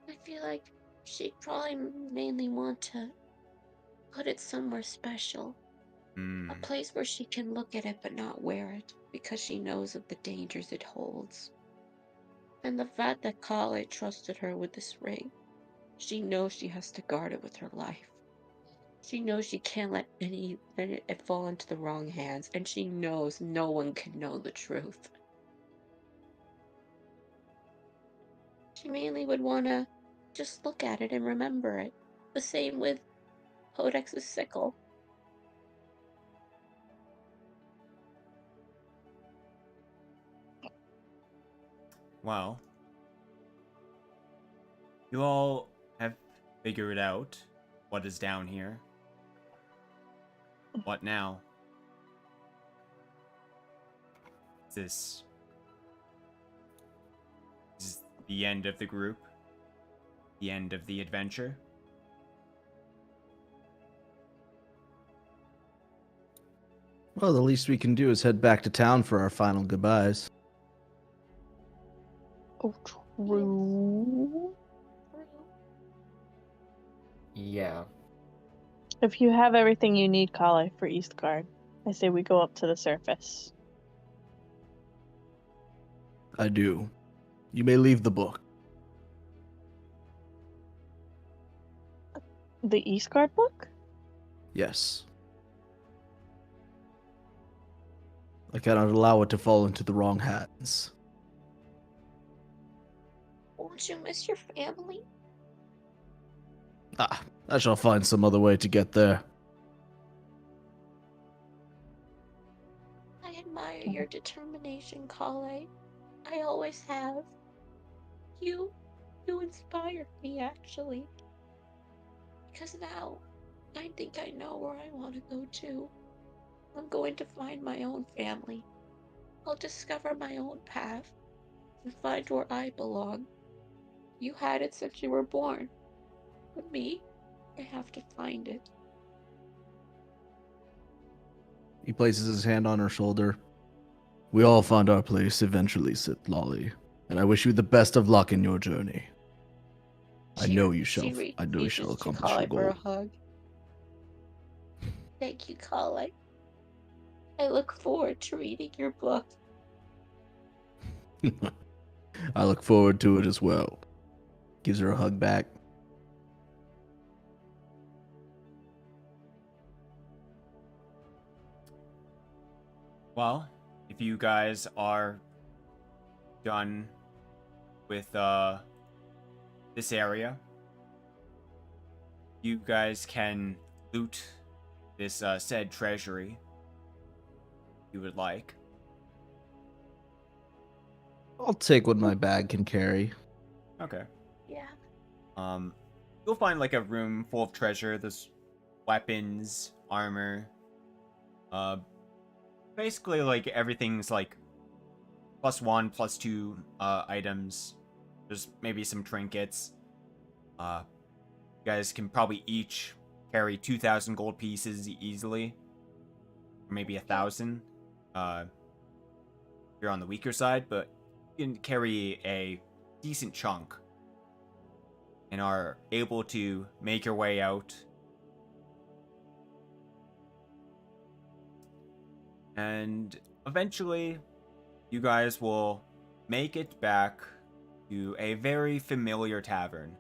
I feel like she'd probably mainly want to put it somewhere special. A place where she can look at it but not wear it, because she knows of the dangers it holds. And the fact that Kale trusted her with this ring, she knows she has to guard it with her life. She knows she can't let it fall into the wrong hands, and she knows no one can know the truth. She mainly would want to just look at it and remember it. The same with Podex's sickle. Well, you all have figured out what is down here. What now? Is this the end of the group? The end of the adventure? Well, the least we can do is head back to town for our final goodbyes. Oh, true. Yeah. If you have everything you need, Kale, for Eastgard, I say we go up to the surface. I do. You may leave the book. The Eastgard book? Yes. I cannot allow it to fall into the wrong hands. Won't you miss your family? Ah, I shall find some other way to get there. I admire your determination, Kale. I always have. You inspired me, actually. Because now, I think I know where I want to go to. I'm going to find my own family. I'll discover my own path and find where I belong. You had it since you were born. But me, I have to find it. He places his hand on her shoulder. We all find our place eventually, said Lolly, and I wish you the best of luck in your journey. I know you shall Reaches to accomplish your Kale for a goal. hug. Thank you, Kale. I look forward to reading your book. I look forward to it as well. Gives her a hug back. Well, if you guys are done with this area, you guys can loot this said treasury if you would like. I'll take what my bag can carry. Okay. Yeah. You'll find like a room full of treasure. There's weapons, armor, basically like everything's like +1, +2 items. There's maybe some trinkets. You guys can probably each carry 2,000 gold pieces easily, or maybe 1,000. You're on the weaker side, but you can carry a decent chunk and are able to make your way out. And eventually, you guys will make it back to a very familiar tavern.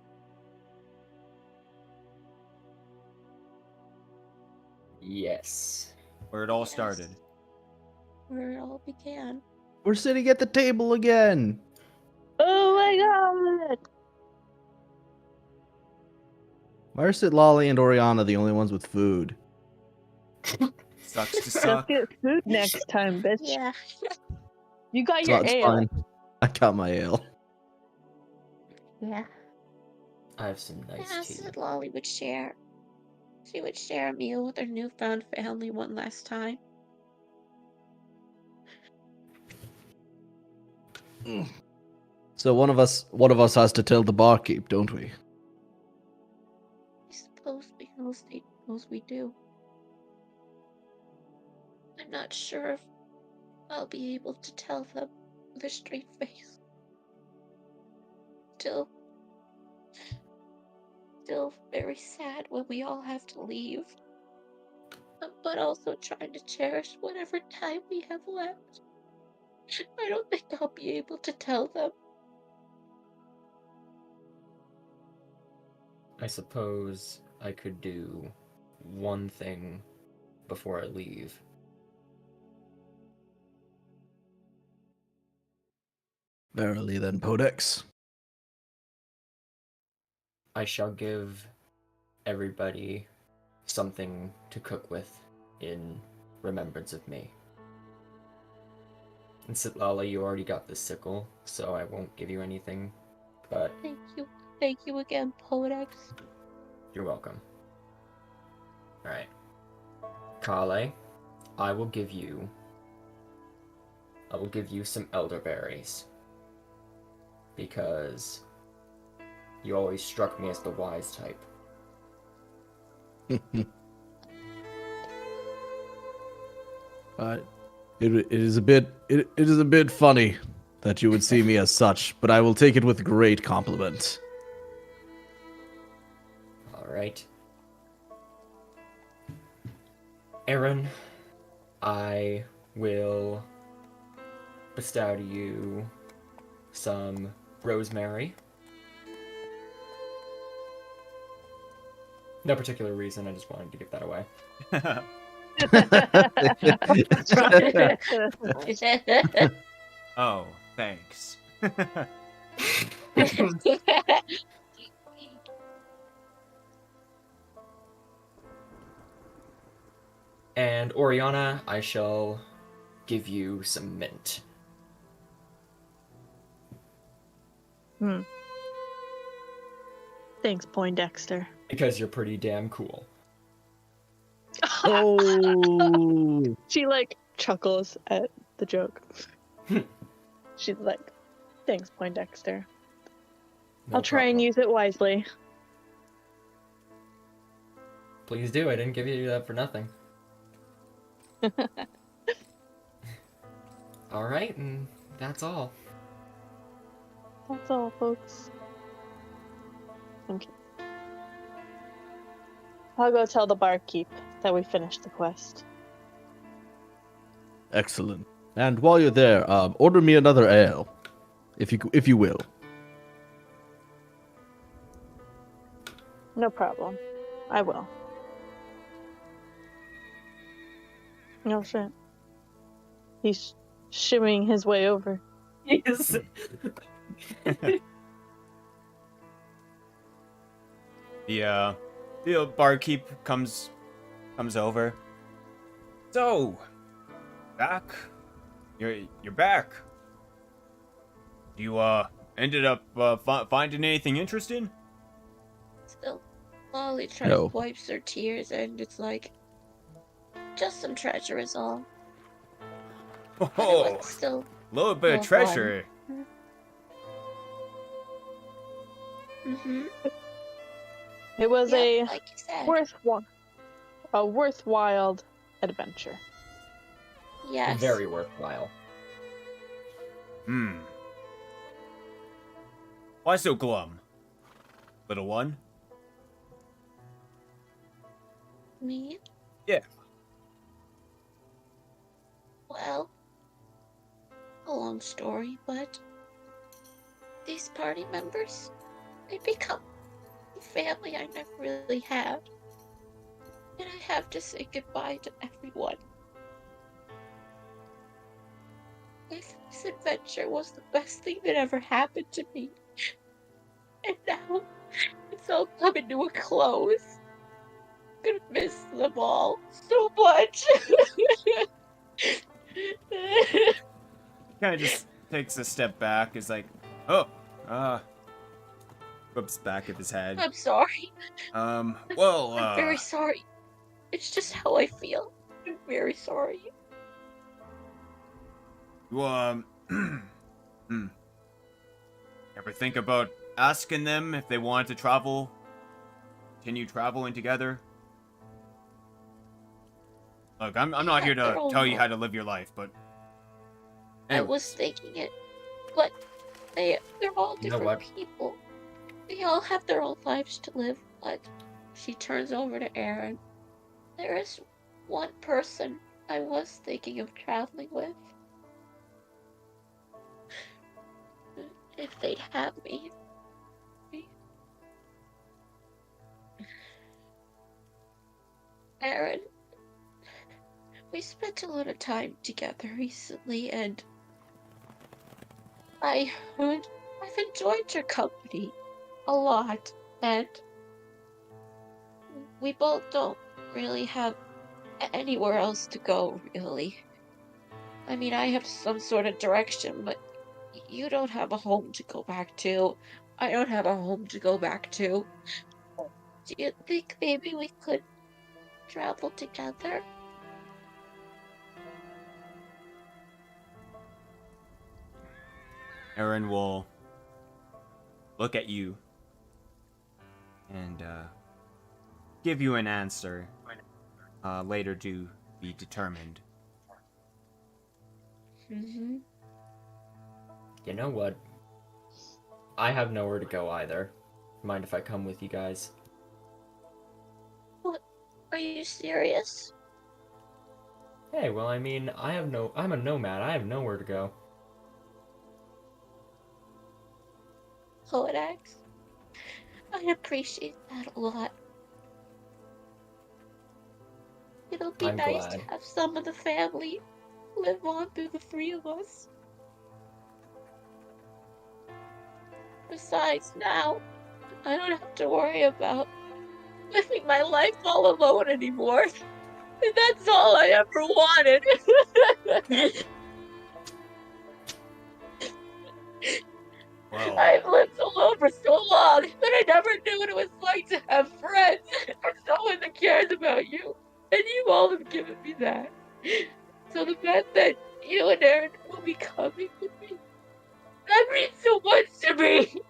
Yes. Where it all Yes. started. Where it all began. We're sitting at the table again. Oh my god! Why are Sitlali and Oriana the only ones with food? Sucks to Just suck. get food next time, bitch. Yeah. You got your It's ale. fine. I got my ale. Yeah. I have some nice Yeah, tea. said Lolly would share. She would share a meal with her newfound family one last time. So one of us has to tell the barkeep, don't we? I suppose we do. I'm not sure if I'll be able to tell them with a straight face. Still very sad when we all have to leave. But also trying to cherish whatever time we have left. I don't think I'll be able to tell them. I suppose I could do one thing before I leave. Verily then, Podex. I shall give everybody something to cook with in remembrance of me. And Sitlala, you already got the sickle, so I won't give you anything, but Thank you again, Podex. you're welcome. Alright. Kale, I will give you some elderberries. Because you always struck me as the wise type. It is a bit funny that you would see me as such, but I will take it with great compliment. Alright. Aaron, I will bestow to you some rosemary. No particular reason, I just wanted to give that away. Oh, thanks. And Oriana, I shall give you some mint. Thanks, Poindexter. Because you're pretty damn cool. Oh, She like chuckles at the joke. She's like, thanks, Poindexter. No I'll try and problem. use it wisely. Please do, I didn't give you that for nothing. Alright, and that's all. That's all, folks. Okay. I'll go tell the barkeep that we finished the quest. excellent. And while you're there, order me another ale, if you will. No problem. I will. No shit. He's shimmying his way over. Yes. The barkeep comes over. So, back? You're back. You ended up finding anything interesting? Still, Molly tries No. wipes her tears, and it's like, just some treasure is all. But it Oh, was still a little bit of well treasure. Mm-hmm. It was Yeah, like you said. a worthwhile adventure. Yes. Very worthwhile. Why so glum, little one? Me? Yeah. Well, a long story, but these party members, they become a family I never really had. And I have to say goodbye to everyone. This adventure was the best thing that ever happened to me. And now, it's all coming to a close. I'm gonna miss them all so much. Kind of just takes a step back. Is like, oh, rubs back of his head. I'm sorry. Well, I'm very sorry. It's just how I feel. I'm very sorry. you, ever think about asking them if they want to continue traveling together? Look, I'm not here to tell you how to live your life, but I was anyways. thinking it, but they're all You know different what? people. They all have their own lives to live, but she turns over to Aaron. There is one person I was thinking of traveling with. If they'd have me. Aaron, we spent a lot of time together recently, and I've enjoyed your company a lot, and we both don't really have anywhere else to go, really. I mean, I have some sort of direction, but you don't have a home to go back to. I don't have a home to go back to. Do you think maybe we could travel together? Aaron will look at you and give you an answer later to be determined. Mm-hmm. You know what? I have nowhere to go either. Mind if I come with you guys? What? Are you serious? Hey, well, I mean, I'm a nomad. I have nowhere to go. Kodax? I appreciate that a lot. It'll be I'm nice to glad. have some of the family live on through the three of us. Besides, now, I don't have to worry about living my life all alone anymore. And that's all I ever wanted. Well, I've lived alone for so long that I never knew what it was like to have friends or someone that cares about you. And you all have given me that. So the fact that you and Aaron will be coming with me, that means so much to me.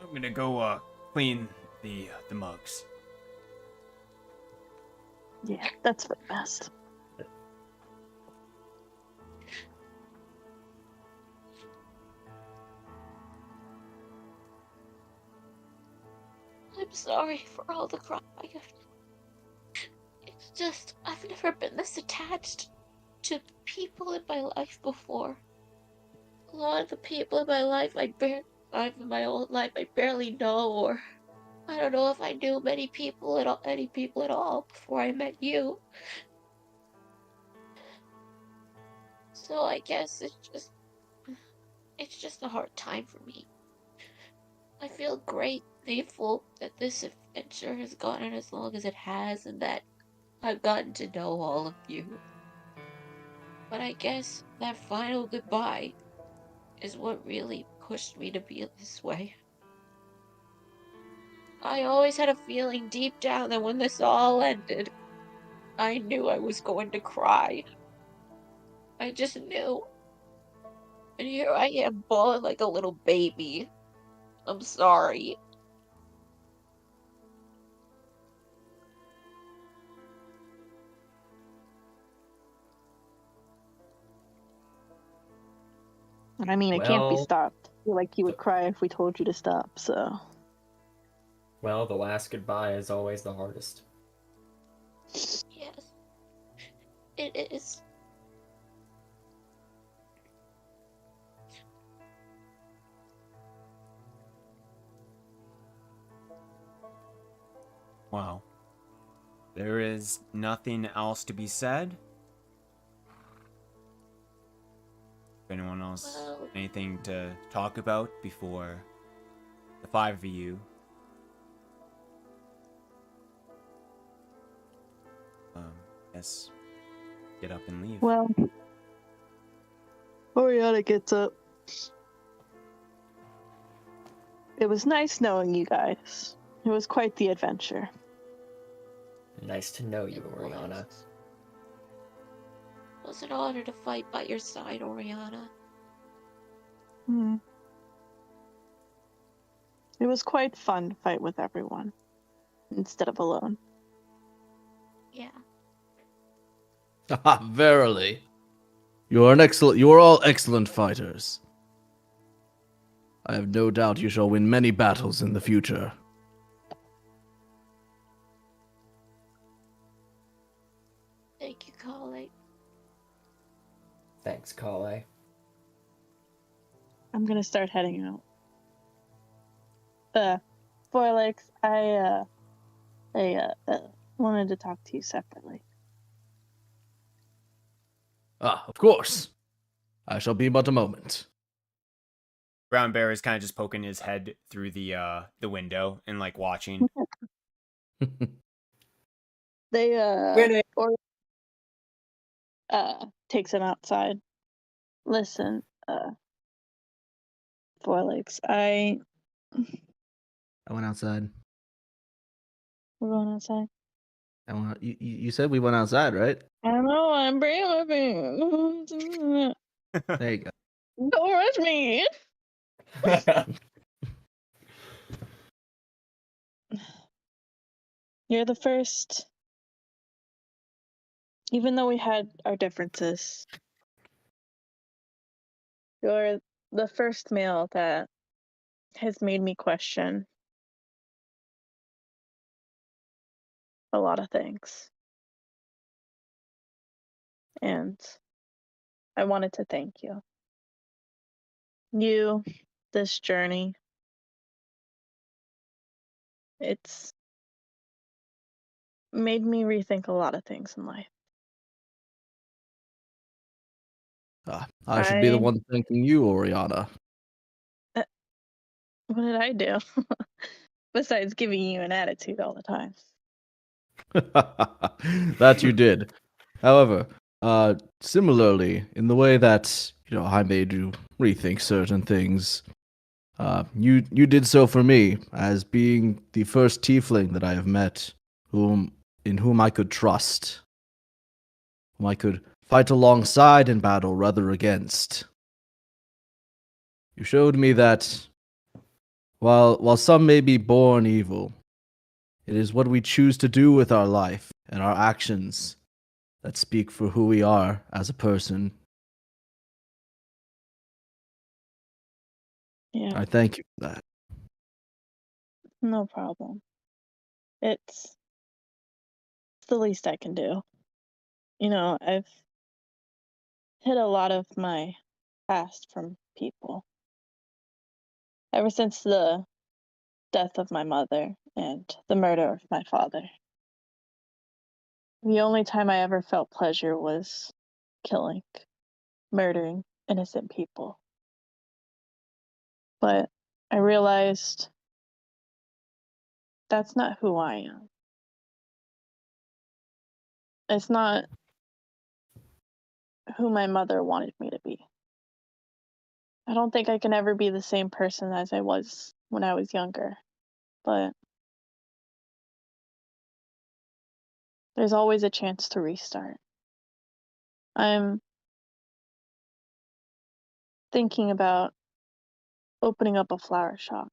I'm gonna go clean the mugs. Yeah, that's for the best. I'm sorry for all the crying. It's just, I've never been this attached to people in my life before. A lot of the people in my life in my old life I barely know, or I don't know if I knew any people at all before I met you. So I guess it's just a hard time for me. I feel grateful that this adventure has gone on as long as it has and that I've gotten to know all of you. But I guess that final goodbye is what really pushed me to be this way. I always had a feeling deep down that when this all ended, I knew I was going to cry. I just knew. And here I am bawling like a little baby. I'm sorry. I mean, it can't be Well- stopped. I feel like you would cry if we told you to stop, so. Well, the last goodbye is always the hardest. Yes. It is. Wow. There is nothing else to be said. If anyone else Well- anything to talk about before the 5 of you yes, get up and leave. Well, Oriana gets up. It was nice knowing you guys. It was quite the adventure. Nice to know you, Oriana. It was an honor to fight by your side, Oriana. Hmm. It was quite fun to fight with everyone instead of alone. Yeah. Verily. You are all excellent fighters. I have no doubt you shall win many battles in the future. Thank you, Kale. Thanks, Kale. I'm gonna start heading out. Forlex, I wanted to talk to you separately. Of course. I shall be but a moment. Brown Bear is kind of just poking his head through the window and like watching. They Winning. or takes him outside. Listen, Forlex, I went outside. we're going outside. You said we went outside, right? I know, I'm brave. There you go. Don't rush me. You're the first. Even though we had our differences, you're the first male that has made me question a lot of things. And I wanted to thank you. You, this journey, it's made me rethink a lot of things in life. I should be the I- one thanking you, Oriana. What did I do? Besides giving you an attitude all the time. That you did. However, similarly, in the way that I made you rethink certain things, you did so for me as being the first tiefling that I have met, in whom I could trust, whom I could fight alongside in battle rather against. You showed me that while some may be born evil, it is what we choose to do with our life and our actions that speak for who we are as a person. Yeah, I thank you for that. no problem. It's the least I can do. I've hid a lot of my past from people. Ever since the death of my mother and the murder of my father. The only time I ever felt pleasure was killing, murdering innocent people. But I realized that's not who I am. It's not who my mother wanted me to be. I don't think I can ever be the same person as I was when I was younger, but there's always a chance to restart. I'm thinking about opening up a flower shop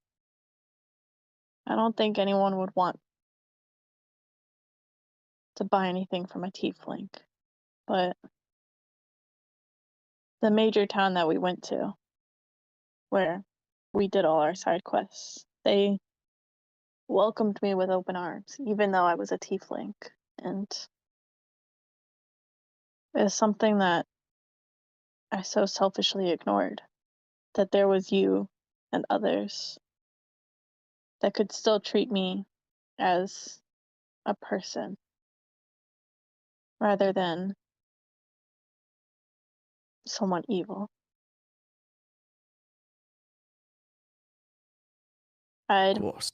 I don't think anyone would want to buy anything from a tiefling, but the major town that we went to, where we did all our side quests, they welcomed me with open arms, even though I was a tiefling, and it's something that I so selfishly ignored, that there was you and others that could still treat me as a person rather than someone evil. Of I'd course.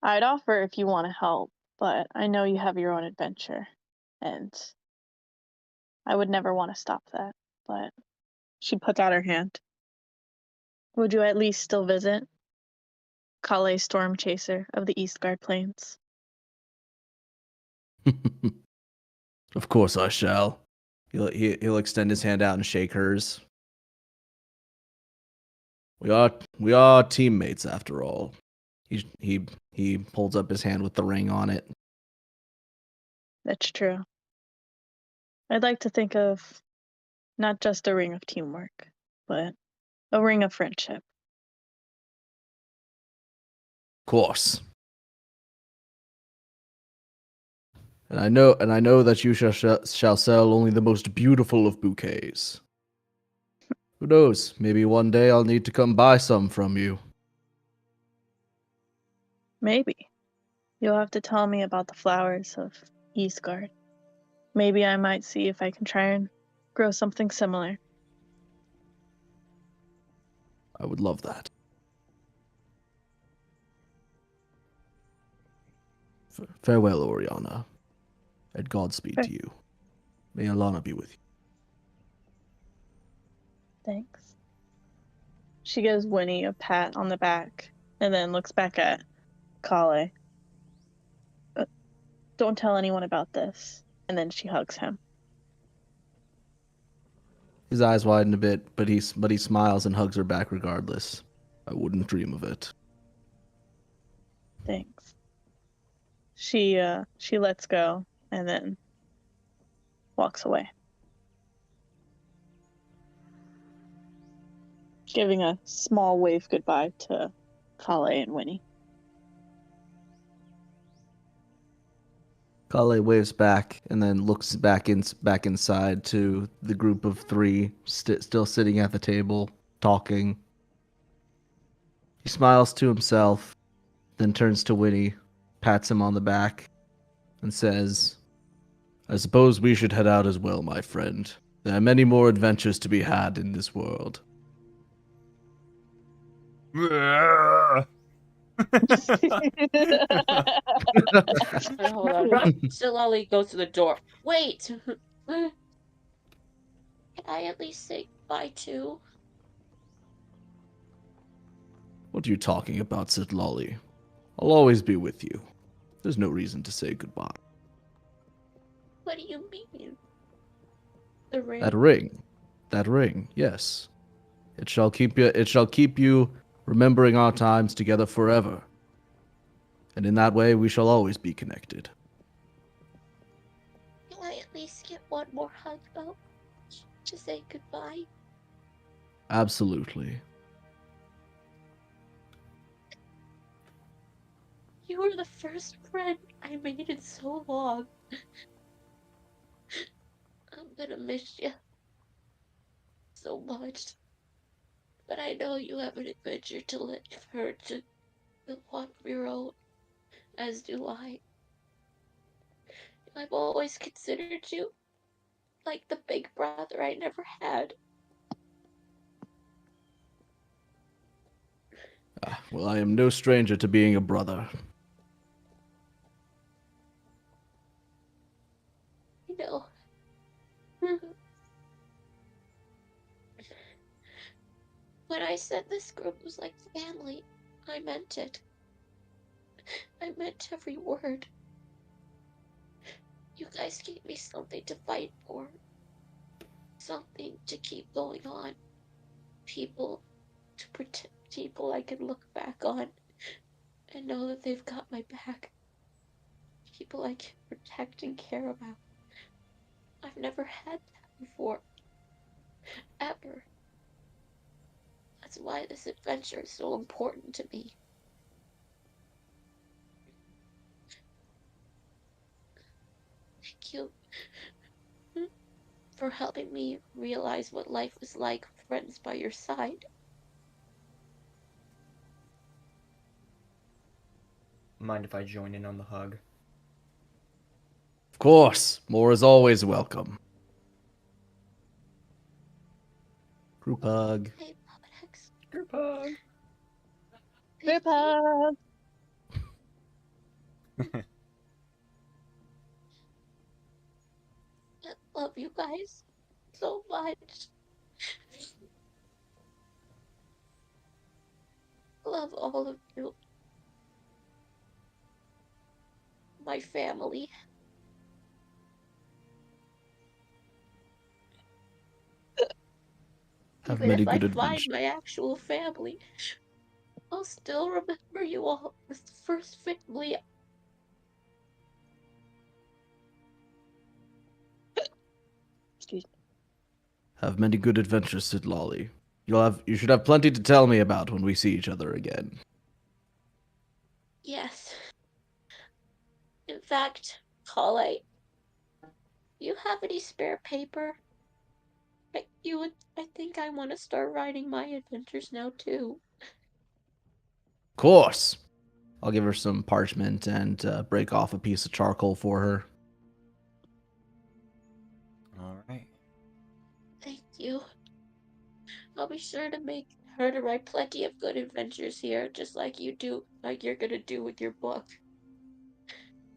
I'd offer if you want to help, but I know you have your own adventure, and I would never want to stop that. But she puts out her hand. Would you at least still visit Kale Storm Chaser of the Eastguard Plains? Of course I shall. He'll extend his hand out and shake hers. We are teammates after all. He holds up his hand with the ring on it. That's true. I'd like to think of not just a ring of teamwork, but a ring of friendship. Of course. And I know that you shall sell only the most beautiful of bouquets. Who knows? Maybe one day I'll need to come buy some from you. Maybe. You'll have to tell me about the flowers of Eastguard. Maybe I might see if I can try and grow something similar. I would love that. Farewell, Oriana, and Godspeed to you. May Alana be with you. Thanks. She gives Winnie a pat on the back and then looks back at Kale. Don't tell anyone about this. And then she hugs him. His eyes widen a bit, but he smiles and hugs her back regardless. I wouldn't dream of it. Thanks. She lets go and then walks away, giving a small wave goodbye to Kale and Winnie. Kale waves back and then looks back inside to the group of three still sitting at the table talking. He smiles to himself, then turns to Winnie, pats him on the back, and says, "I suppose we should head out as well, my friend. There are many more adventures to be had in this world." Hold on. Still Ollie goes to the door. Wait! Can I at least say bye too? What are you talking about, said Lolly? I'll always be with you. There's no reason to say goodbye. What do you mean? The ring? That ring, yes. It shall keep you remembering our times together forever. And in that way we shall always be connected. Can I at least get one more hug though? To say goodbye? Absolutely. You were the first friend I made in so long. I'm gonna miss you so much. But I know you have an adventure to live her to walk your own, as do I. I've always considered you like the big brother I never had. Well, I am no stranger to being a brother. You know. When I said this group was like family, I meant it. I meant every word. You guys gave me something to fight for. Something to keep going on. People to protect, people I can look back on and know that they've got my back. People I can protect and care about. I've never had that before. Ever. That's why this adventure is so important to me. Thank you for helping me realize what life was like with friends by your side. Mind if I join in on the hug? Of course, more is always welcome. Group hug. Hey, Podex. Group hug. Group hug. I love you guys so much. Love all of you. My family. Have Even many if I good find adventures. my actual family, I'll still remember you all as the first family. Excuse me. Have many good adventures, said Lolly. You should have plenty to tell me about when we see each other again. Yes. In fact, Kale, you have any spare paper? I think I want to start writing my adventures now too. Of course. I'll give her some parchment and break off a piece of charcoal for her. All right. Thank you. I'll be sure to make her to write plenty of good adventures here, just like you do, like you're gonna do with your book.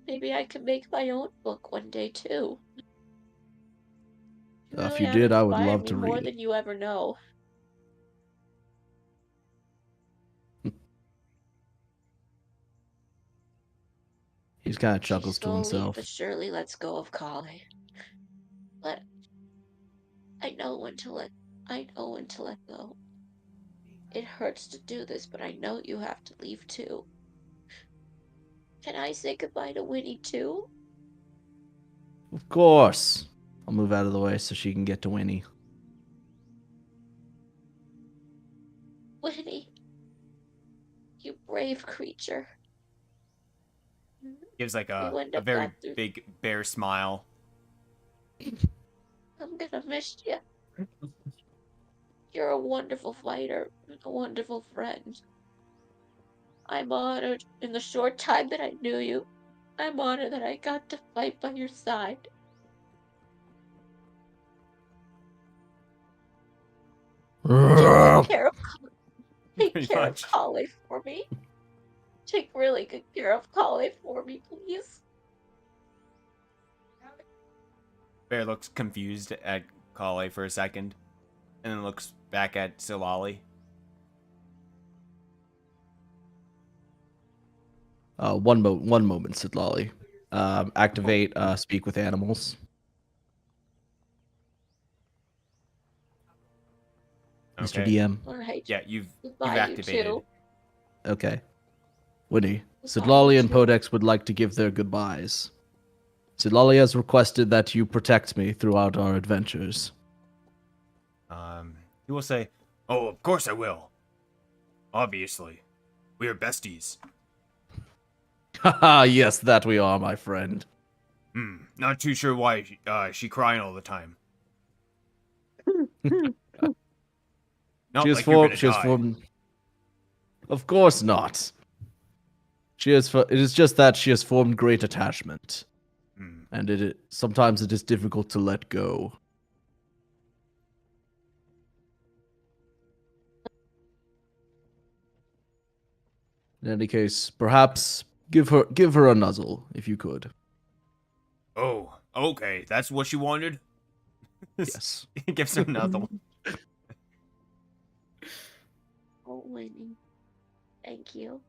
Maybe I can make my own book one day too. You If really you have did, I would inspired love me to more read it. than you ever know. He kind of She chuckles to slowly but himself. surely lets go of Kale. But I know when to let I know when to let go. It hurts to do this, but I know you have to leave too. Can I say goodbye to Winnie too? Of course. I'll move out of the way so she can get to Winnie. Winnie, you brave creature. Gives like We a wouldn't a have very got through. big bear smile. I'm gonna miss you. You're a wonderful fighter and a wonderful friend. I'm honored in the short time that I knew you. I'm honored that I got to fight by your side. Take care of Take Pretty care of much. Kale for me. Take really good care of Kale for me, please. Bear looks confused at Kale for a second, and then looks back at Silali. One moment, said Lolly. Activate speak with animals. Mr. Okay. DM. Alright. Yeah, you've Goodbye, you activated. two. Okay. Winnie, Goodbye, you Sidlali and two. Podex would like to give their goodbyes. Sidlali has requested that you protect me throughout our adventures. He will say, "Oh, of course I will. Obviously, we are besties." Haha, yes, that we are, my friend. Not too sure why she crying all the time. Not like you're gonna She has die. formed. Of course not. It is just that she has formed great attachment, and sometimes it is difficult to let go. In any case, perhaps give her a nuzzle if you could. Oh, okay, that's what she wanted. Yes. He gives her nuzzle. Oh, Winnie. Thank you.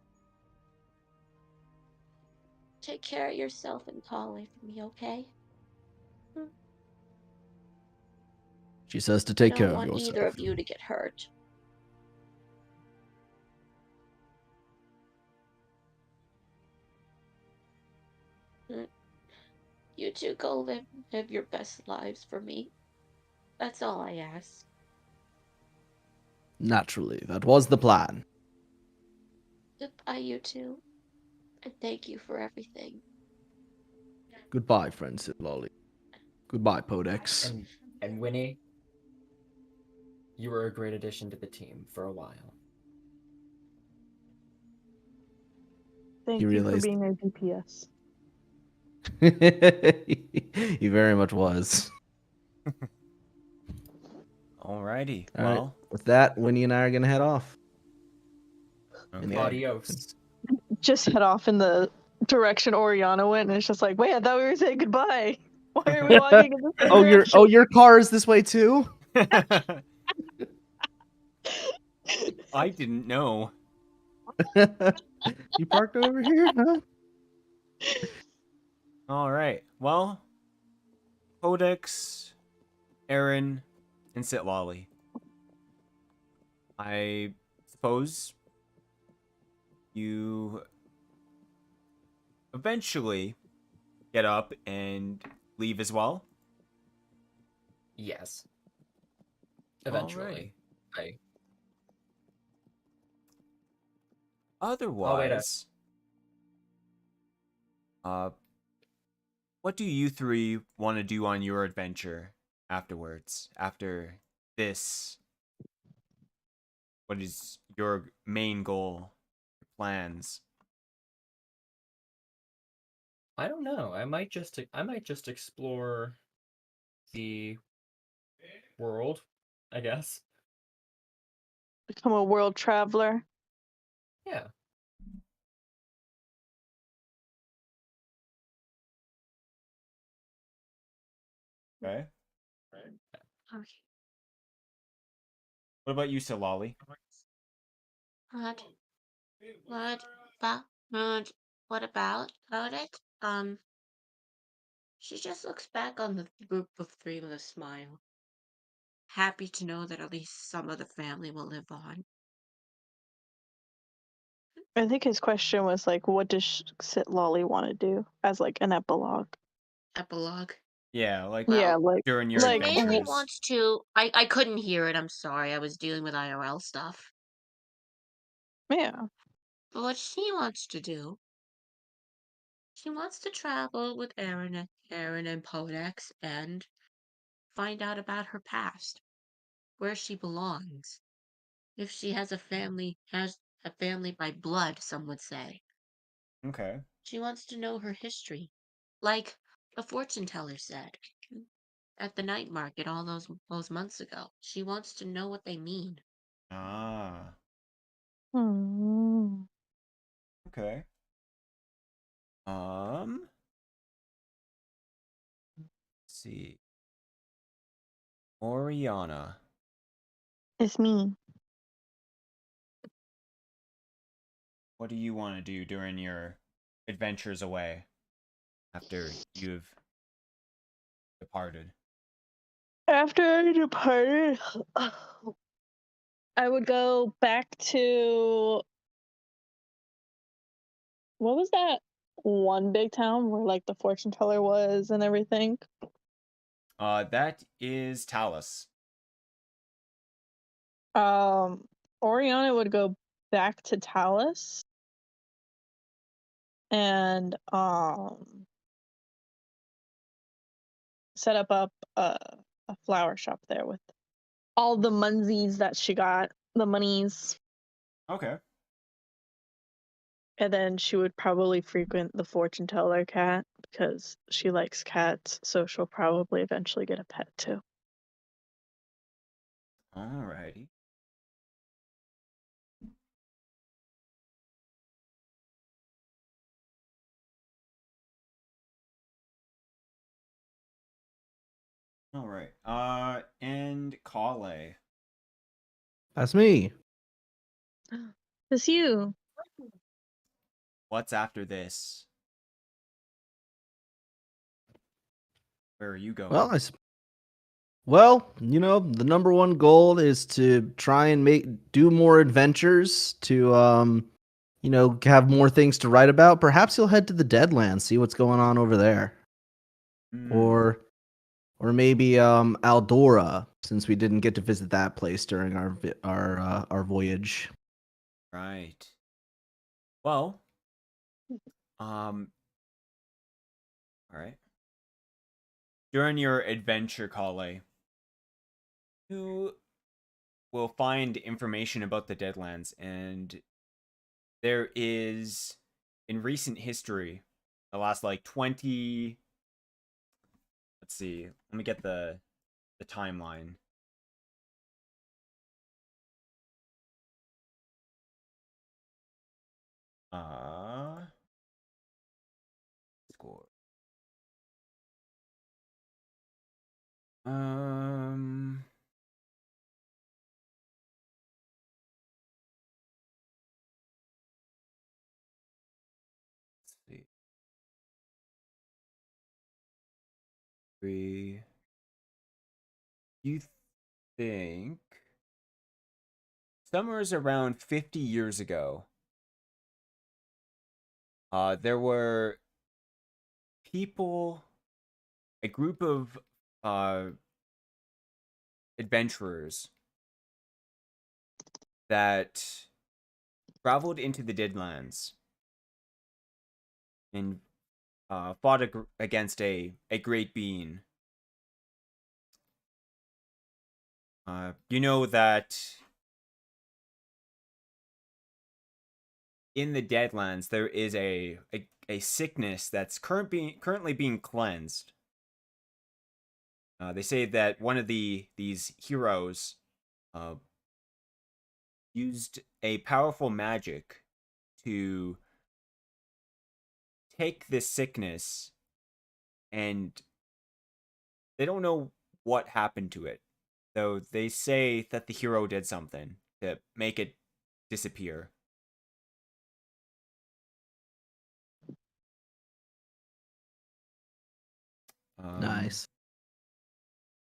Take care of yourself and Kale for me, okay? She says to I take care don't of want either yourself. of you to get hurt. You two go live your best lives for me. That's all I ask. Naturally, that was the plan. Goodbye, you two. And thank you for everything. Goodbye, friend Sitlolly. Goodbye, Podex. And Winnie, you were a great addition to the team for a while. Thank You you for realized- being our DPS. He very much was. Alrighty. All right. Well, With that, Winnie and I are gonna head off. okay. Adios. Just head off in the direction Oriana went, and it's just like, wait, I thought we were saying goodbye. Why are we walking in the same direction? Your car is this way too? I didn't know. You parked over here, huh? All right. Well, Codex, Aaron, and Sitlolly. I suppose you eventually get up and leave as well. Yes. Eventually. Otherwise, what do you three want to do on your adventure afterwards? After this, what is your main goal, your plans? I don't know. I might just explore the world, I guess. Become a world traveler. Yeah. Okay. Okay. What about you, Sitlolly? What? What what about it? She just looks back on the group of three with a smile. Happy to know that at least some of the family will live on. I think his question was like, what does Sitlolly want to do as like an epilogue? Epilogue. Yeah, like Yeah, Well, like during your like Mainly adventures. wants to. I couldn't hear it. I'm sorry. I was dealing with IRL stuff. yeah. But what she wants to do, she wants to travel with Aaron and Podex and find out about her past, where she belongs. If she has a family by blood, some would say. Okay. She wants to know her history, like the fortune teller said at the night market all those months ago. She wants to know what they mean. Ah. Hmm. Okay. Let's see. Oriana. It's me. What do you want to do during your adventures away after you've departed? After I departed, I would go back to what was that one big town where like the fortune teller was and everything? That is Talus. Oriana would go back to Talus and set up a flower shop there with all the munsies that she got, the monies. Okay. And then she would probably frequent the fortune teller cat because she likes cats, so she'll probably eventually get a pet too. Alrighty. Alright. And Kale. That's me. It's you. What's after this? Where are you going? Well, well, you know, the number one goal is to try and do more adventures to have more things to write about, perhaps you'll head to the Deadlands, see what's going on over there. Or maybe Aldora, since we didn't get to visit that place during our voyage. Right. Well, all right. During your adventure, Kale, you will find information about the Deadlands, and there is, in recent history, the last like 20. Let's see. Let me get the timeline. Score. Let's see. You think somewhere around 50 years ago, there were people, a group of adventurers that traveled into the Deadlands and fought against a great being. You know that in the Deadlands there is a sickness that's currently being cleansed. They say that one of these heroes used a powerful magic to take this sickness, and they don't know what happened to it. Though they say that the hero did something to make it disappear. Nice.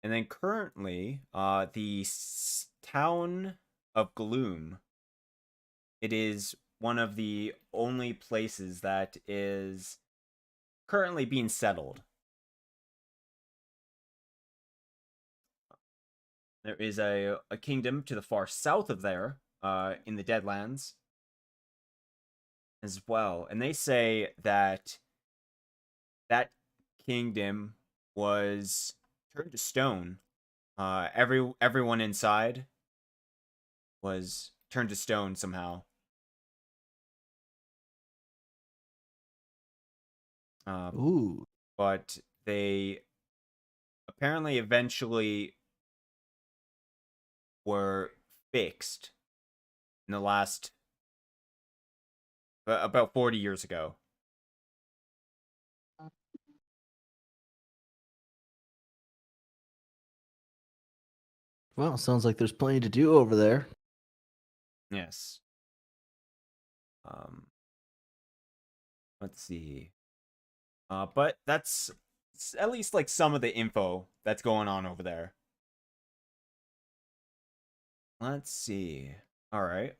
And then currently, the town of Gloom, it is one of the only places that is currently being settled. There is a kingdom to the far south of there, in the Deadlands as well. And they say that that kingdom was turned to stone. Everyone inside was turned to stone somehow. Ooh. But they apparently eventually were fixed in the last about 40 years ago. Well, sounds like there's plenty to do over there. Yes. Let's see. But that's at least like some of the info that's going on over there. Let's see. All right.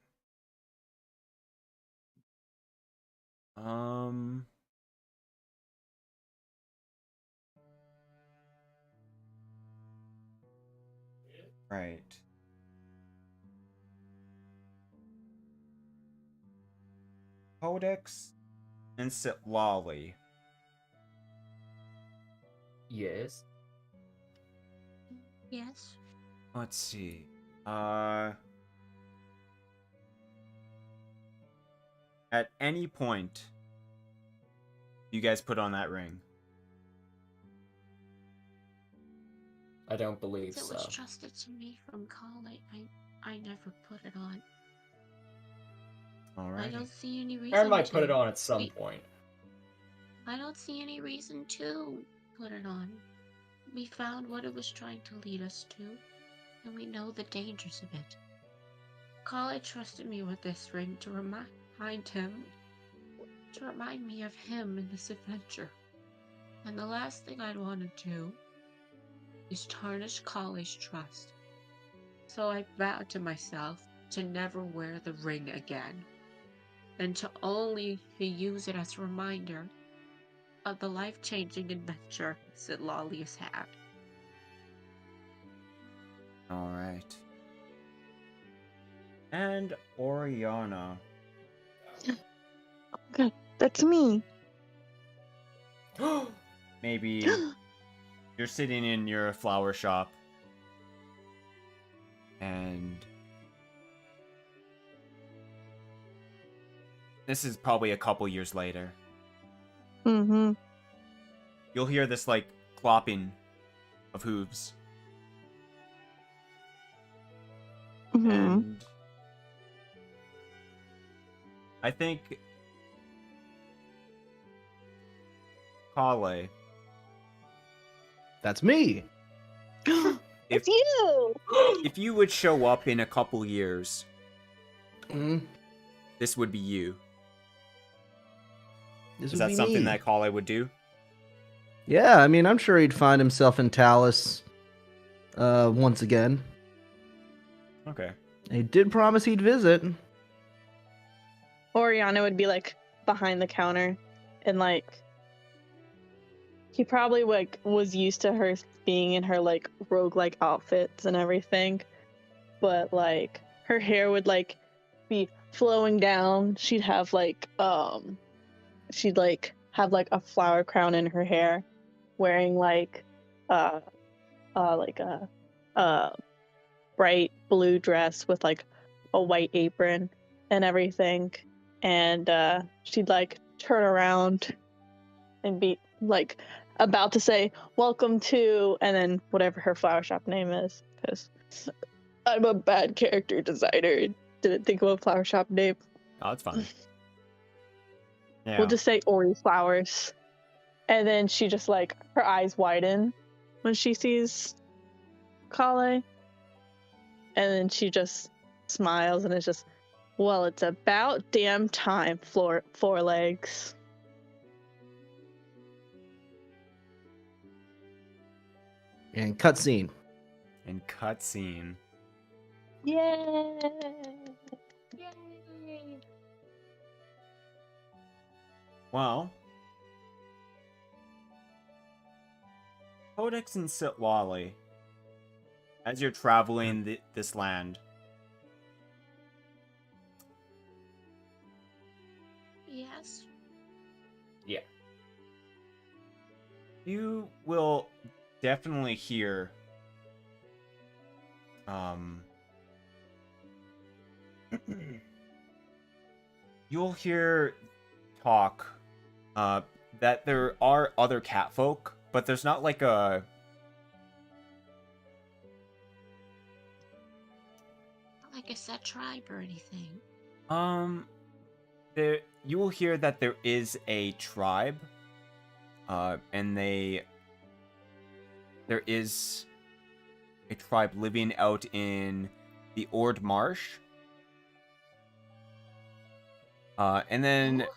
Right. Codex and Sitlali. Yes. Yes. Let's see. At any point, you guys put on that ring? I don't believe It so. was trusted to me from college. I never put it on. All right. I don't see any reason. Aaron might to. put it on at some point. I don't see any reason to put it on. We found what it was trying to lead us to, and we know the dangers of it. College trusted me with this ring to remind me of him in this adventure. And the last thing I'd want to do is tarnish College trust. So I vowed to myself to never wear the ring again. and to only use it as a reminder of the life-changing adventure that Lolly has had. All right. And Oriana. Okay, that's me. Maybe you're sitting in your flower shop and this is probably a couple years later. Mm-hmm. You'll hear this like clopping of hooves. Mm-hmm. And I think Kale, That's me. It's you. if you would show up in a couple years, Mm, this would be you. this Is would that be something me. that Kale would do? Yeah, I mean, I'm sure he'd find himself in Talus once again. Okay. He did promise he'd visit. Oriana would be like behind the counter, and like he probably like was used to her being in her like roguelike outfits and everything, but like her hair would like be flowing down. She'd have like a flower crown in her hair, wearing like a bright blue dress with like a white apron and everything, and she'd like turn around and be like about to say welcome to, and then whatever her flower shop name is, because I'm a bad character designer and didn't think of a flower shop name. Oh, that's fine. Yeah. We'll just say Ori Flowers. And then she just like her eyes widen when she sees Kale, and then she just smiles and it's just, well, it's about damn time, four legs. And cutscene. And cutscene. Yay! Yay! Well, Codex and Sitlali, as you're traveling this land, Yes. Yeah. you will definitely hear you'll hear talk that there are other catfolk, but there's not like a Like a set tribe or anything. there you will hear that there is a tribe, and there is a tribe living out in the Ord Marsh, and then Oh.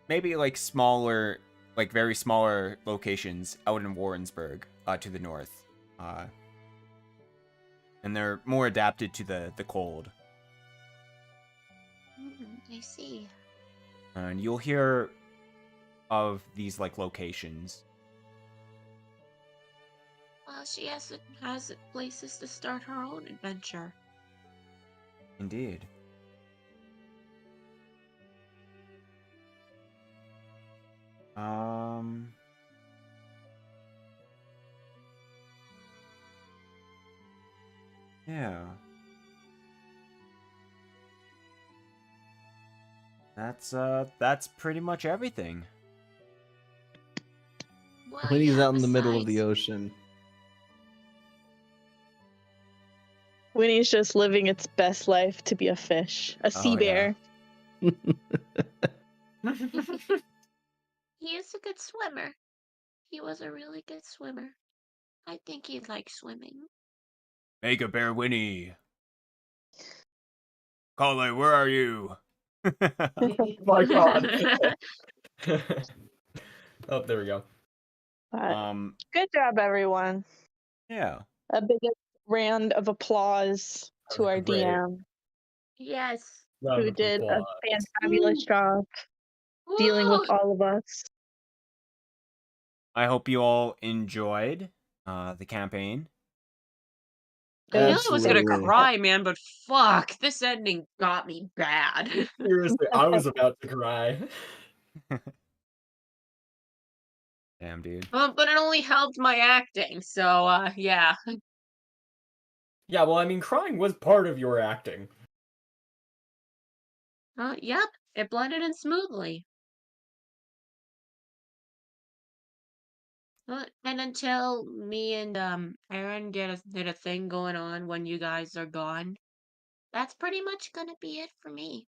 maybe like smaller, like very smaller locations out in Warrensburg, to the north, and they're more adapted to the cold. I see. And you'll hear of these like locations. Well, she has places to start her own adventure. Indeed. Yeah. That's pretty much everything. Well, When he's yeah, out in the middle of the besides- ocean. Winnie's just living its best life to be a fish, a sea Oh, yeah. bear. He is a good swimmer. He was a really good swimmer. I think he'd like swimming. Mega Bear Winnie. Kale, where are you? My God. Oh, there we go. But good job, everyone. Yeah. A big round of applause to our Great. DM. Yes. Round who of did a applause. fantabulous job dealing with Woo! all of us. I hope you all enjoyed the campaign. I knew I was gonna Absolutely. cry, man, but fuck, this ending got me bad. Seriously, I was about to cry. Damn, dude. But it only helped my acting, so yeah. Yeah, well, I mean, crying was part of your acting. Yep, it blended in smoothly. And until me and Aaron get a thing going on when you guys are gone, that's pretty much gonna be it for me.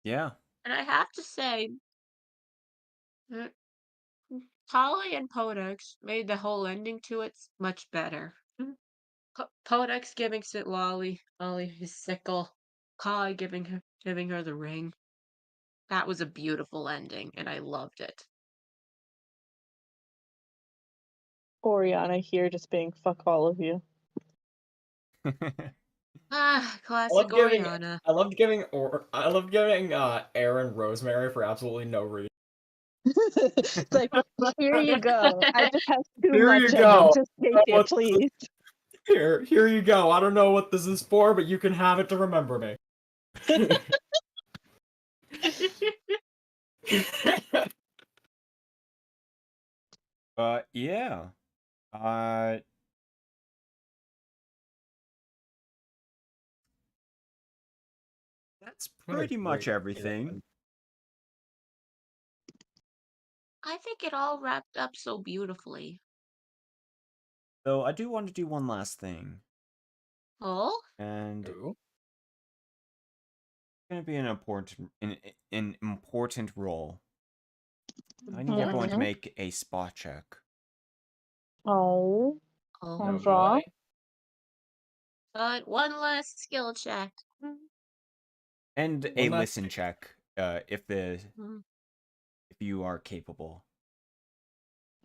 Yeah. And I have to say, uh, Holly and Podex made the whole ending to it much better. Podex giving Lolly his sickle, Holly giving her the ring. That was a beautiful ending, and I loved it. Oriana here just being fuck all of you. Classic Oriana. I loved giving Aaron Rosemary for absolutely no reason. It's like, here you go. I just have too Here much you of go. it. Just take it, What- please. Here you go. I don't know what this is for, but you can have it to remember me. Yeah. That's What a pretty much great everything. feeling. I think it all wrapped up so beautifully. So I do want to do one last thing. Oh? And it's Ooh. gonna be an important role. I need Mhm. everyone to make a spot check. Oh, Oh. Oh Bonjour. boy. But one last skill check. And One a last listen check, if Mm. you are capable.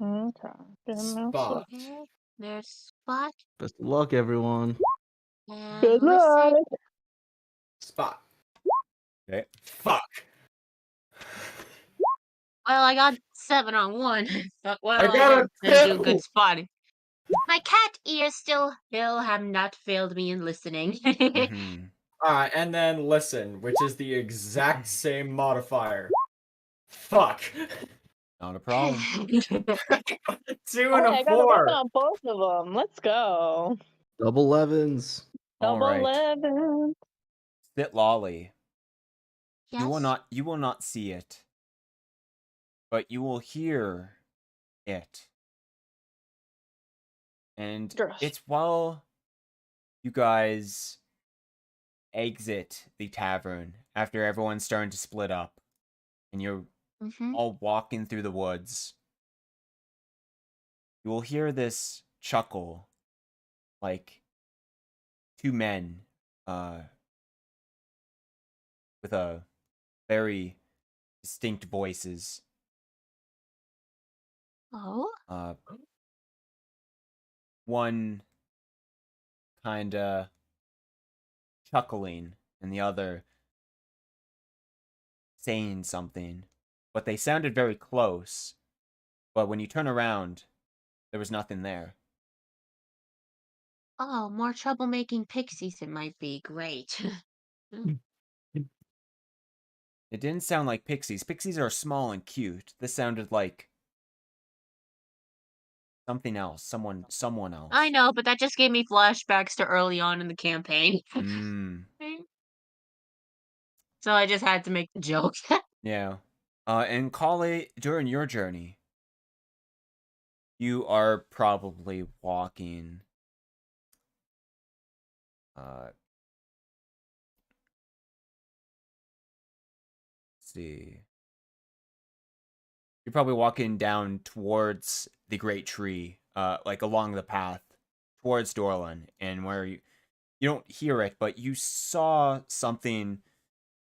Okay. Give me a Spot. sec. Okay. There's Spot Best of luck, everyone. and Good Listen. luck. Spot. Okay. Fuck. Well, I got 7 on 1. But well, I got a didn't do 2! good spotting. My cat ears still have not failed me in listening. Mm-hmm. Alright, and then listen, which is the exact same modifier. Fuck. Not a problem. 2 Oh, and I a got a 11 4. on both of them. Let's go. Double 11s. All Double right. 11. Sit lolly. Yes? You will not see it, but you will hear it. And Yes. it's while you guys exit the tavern after everyone's starting to split up and you're Mm-hmm. all walking through the woods. You will hear this chuckle, like two men with a very distinct voices. Oh? One kinda chuckling and the other saying something. But they sounded very close. But when you turn around, there was nothing there. Oh, more troublemaking pixies it might be. Great. It didn't sound like pixies. Pixies are small and cute. This sounded like something else. Someone else. I know, but that just gave me flashbacks to early on in the campaign. Mm, So I just had to make the joke. yeah. And Kale, during your journey, you are probably walking. Let's see. You're probably walking down towards the great tree, like along the path towards Dorlan, and where you don't hear it, but you saw something,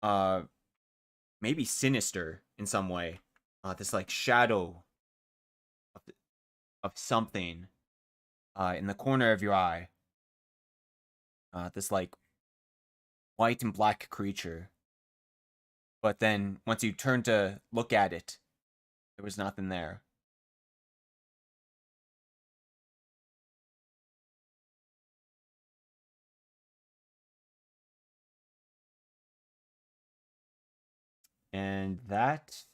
maybe sinister in some way. This like shadow of something, in the corner of your eye. This like white and black creature But then once you turned to look at it, there was nothing there. And that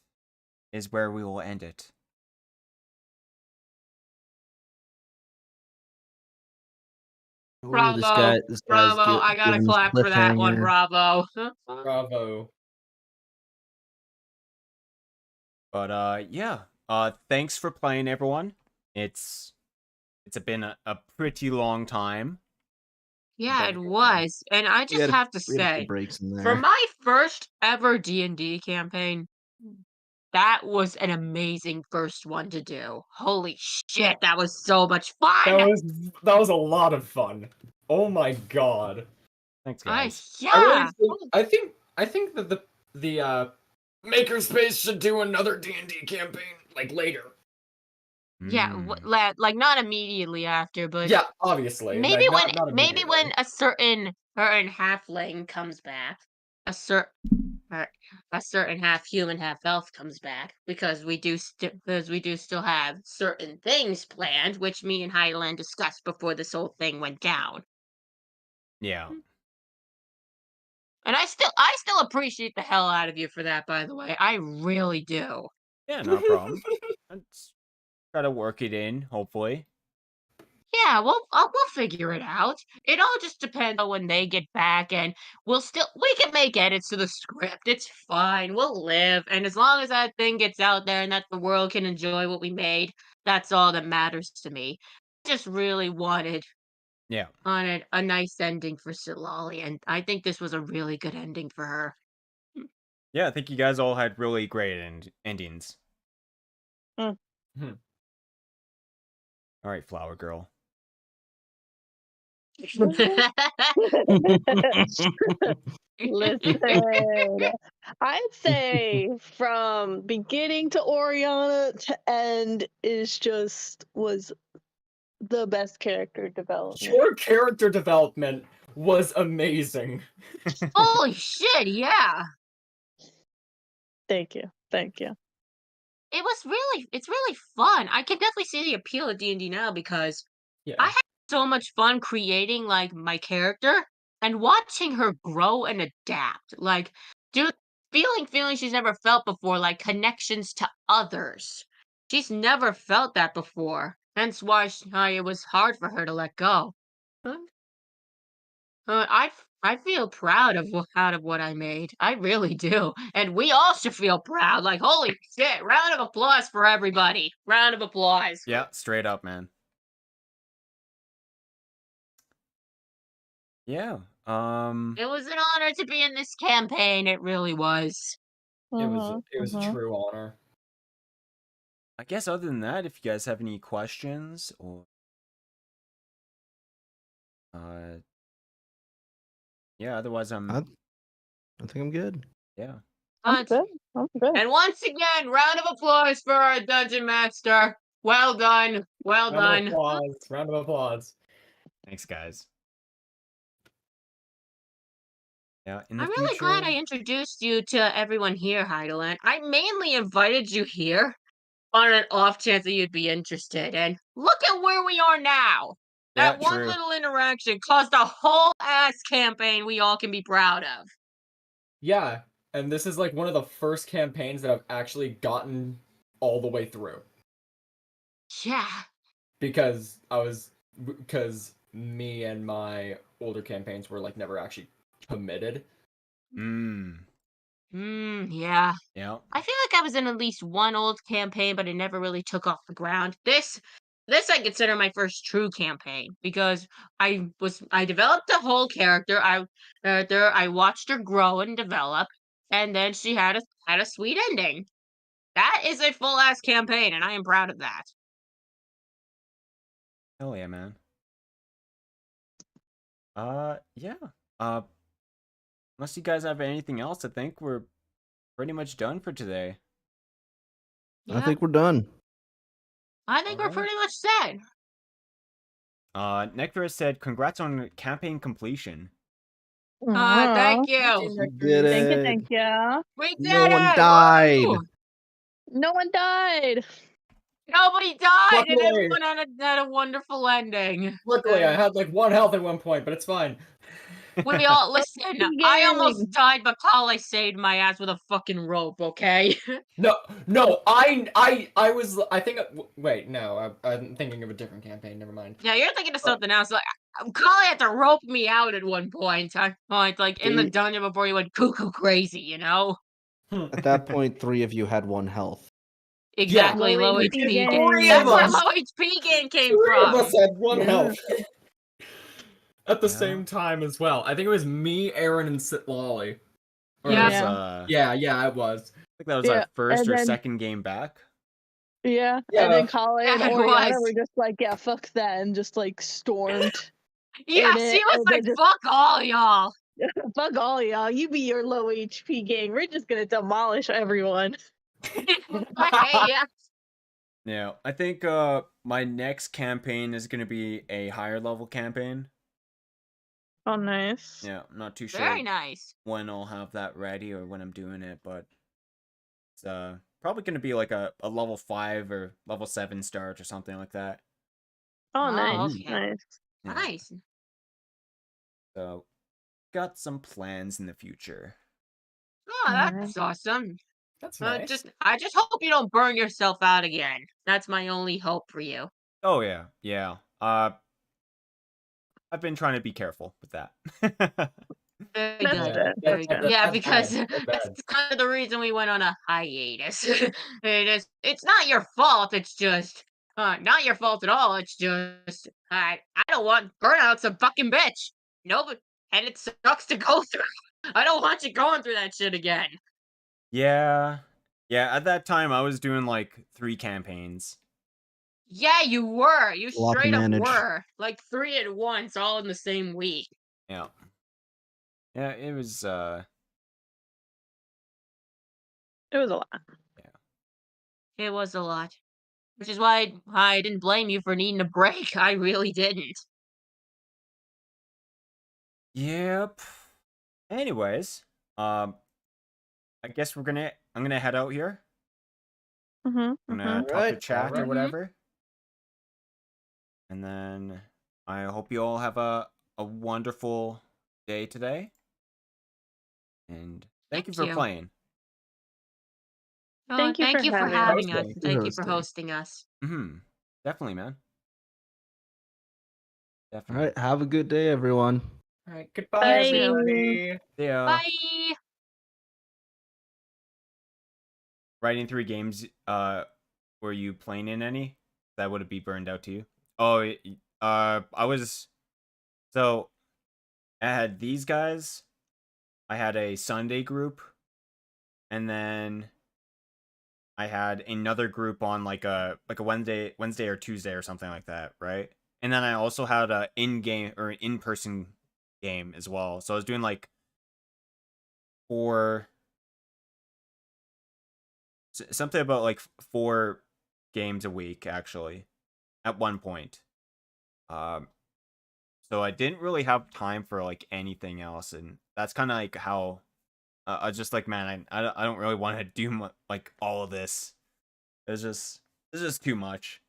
is where we will end it. Ooh, this guy's Bravo. I gotta giving us clap for that one. cliffhanger. Bravo. Bravo. But yeah. Thanks for playing, everyone. It's been a pretty long time. Yeah, But it was. And I We just had have to we had a few say, breaks in for there. my first ever D&D campaign, that was an amazing first one to do. Holy shit, that was so much fun! that was a lot of fun. Oh my god. Thanks, I, guys. yeah. I think that the Makerspace should do another D&D campaign like later. Yeah, Mm. like not immediately after, but Yeah, obviously. maybe Like, when not immediately. a certain halfling comes back, a certain a certain half human, half elf comes back, because we do still have certain things planned, which me and Hydalann discussed before this whole thing went down. Yeah. And I still appreciate the hell out of you for that, by the way. I really do. Yeah, no problem. Let's try to work it in, hopefully. Yeah, we'll figure it out. It all just depends on when they get back, and we can make edits to the script. It's fine. We'll live, and as long as that thing gets out there and that the world can enjoy what we made, that's all that matters to me. I just really wanted Yeah. a nice ending for Silali, and I think this was a really good ending for her. Yeah, I think you guys all had really great endings. Mm. All right, Flower Girl. Listen, I'd say from beginning to Oriana to end was the best character development. Your character development was amazing. Holy shit, yeah. Thank you. Thank you. It's really fun. I can definitely see the appeal of D&D now, because Yeah. I had so much fun creating like my character and watching her grow and adapt. Like, dude, feeling she's never felt before, like connections to others. She's never felt that before. Hence why it was hard for her to let go. Huh? I feel proud of out of what I made. I really do, and we all should feel proud. Like, holy shit! Round of applause for everybody. Round of applause. Yeah, straight up, man. Yeah. It was an honor to be in this campaign. It really was. It was a true honor. I guess other than that, if you guys have any questions or yeah, otherwise I think I'm good. yeah. I'm good. I'm good. And once again, round of applause for our dungeon master. Well done. Well done. Round of applause. Thanks, guys. Yeah, in the I'm really glad I future. introduced you to everyone here, Hydalann. I mainly invited you here on an off chance that you'd be interested. And look at where we are now. Yeah, That one true. little interaction caused a whole ass campaign we all can be proud of. Yeah, and this is like one of the first campaigns that I've actually gotten all the way through. Yeah. Because me and my older campaigns were like never actually committed. Yeah. Yeah. I feel like I was in at least one old campaign, but it never really took off the ground. This I consider my first true campaign, because I developed a whole character. I watched her grow and develop, and then she had a sweet ending. That is a full ass campaign, and I am proud of that. Hell yeah, man. Yeah. Unless you guys have anything else, I think we're pretty much done for today. I think we're done. I think we're Alright. pretty much set. Nectar said, "Congrats on campaign completion." Thank Aw, you. You did thank you, it. thank you. We did No one it! died. Woo! No one died. Nobody died, and Luckily. everyone had a wonderful ending. Luckily, I And had like 1 health at one point, but it's fine. we all listen. I almost Gang. died, but Kale saved my ass with a fucking rope. Okay. No, I was, I think, wait, no, I'm thinking of a different campaign, never mind. Yeah, you're thinking of something else. Like Kale had to rope me out at one point. Like in the See? dungeon before he went cuckoo crazy. You know. At that point, 3 of you had 1 health. Exactly, Low low HP HP. gang. That's of where us. low HP game came 3 of from. us had 1 Yeah. health. At the Yeah. same time as well. I think it was me, Aaron, and Sitlolly. Or- Yeah, Yeah. Yeah, it was. I think that was Yeah, our first and or then- second game back. Yeah. Yeah. And then Kale and Yeah, it Oriana was. were just like, yeah, fuck that, and just like stormed. Yeah, in she it, was and like, then just- "Fuck all y'all." Fuck all y'all. You be your low HP gang. We're just gonna demolish everyone. Yeah. Yeah, I think my next campaign is gonna be a higher level campaign. Oh, nice. Yeah, I'm not too sure Very nice. when I'll have that ready or when I'm doing it, but it's probably gonna be like a level 5 or level 7 start or something like that. Oh, Oh, nice. okay. Nice. Yeah, Nice. so got some plans in the future. Oh, that's awesome. That's nice. I just hope you don't burn yourself out again. That's my only hope for you. Oh yeah, yeah. I've been trying to be careful with that. Very That's good. good. Very That's good. good. Yeah, That's because bad. That's bad. that's kind of the reason we went on a hiatus. It's not your fault. It's just not your fault at all. It's just I don't want burnout's a fucking bitch. No, but and it sucks to go through. I don't want you going through that shit again. Yeah. Yeah, at that time I was doing like 3 campaigns. Yeah, you were. You A lot to straight up manage. were. Like 3 at once, all in the same week. Yeah. Yeah, it was It was a lot. It was a lot. Which is why I didn't blame you for needing a break. I really didn't. Yep. Anyways, I guess I'm gonna head out here. Mm-hmm. I'm gonna talk to Alright, chat or alright. whatever. And then I hope you all have a wonderful day today. And thank you Thank for you. playing. Oh, Thank you thank for you for having having us. us. Thank you for Hosting. hosting us. Definitely, man. All Definitely. right. Have a good day, everyone. Alright, goodbye, You too. everybody. Yeah. Bye. Writing 3 games, were you playing in any? That would be burned out to you? Oh, I was... So, I had these guys. I had a Sunday group. And then I had another group on like a Wednesday or Tuesday or something like that, right? And then I also had a in-game or in-person game as well. So I was doing like 4... something about like 4 games a week actually at one point. So I didn't really have time for like anything else, and that's kind of like how I was just like, man, I don't really want to do like all of this. It's just too much.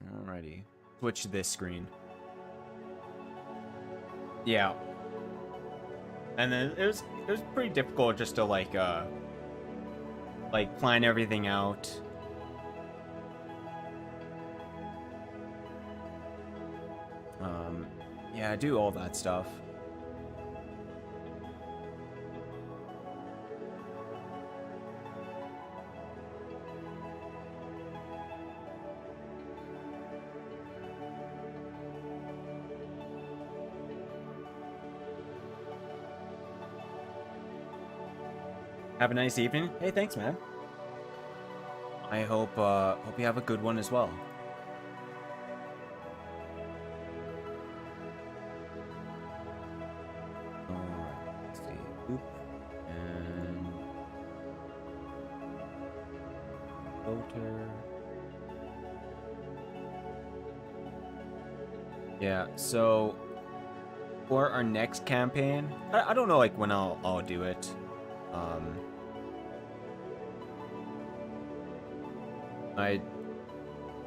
Alrighty, switch to this screen. Yeah. And then it was pretty difficult just to like plan everything out. Yeah, do all that stuff. Have a nice evening. Hey, thanks, man. I hope you have a good one as well. Alright, let's see. Oop. And Voter. Yeah, so for our next campaign, I don't know like when I'll do it.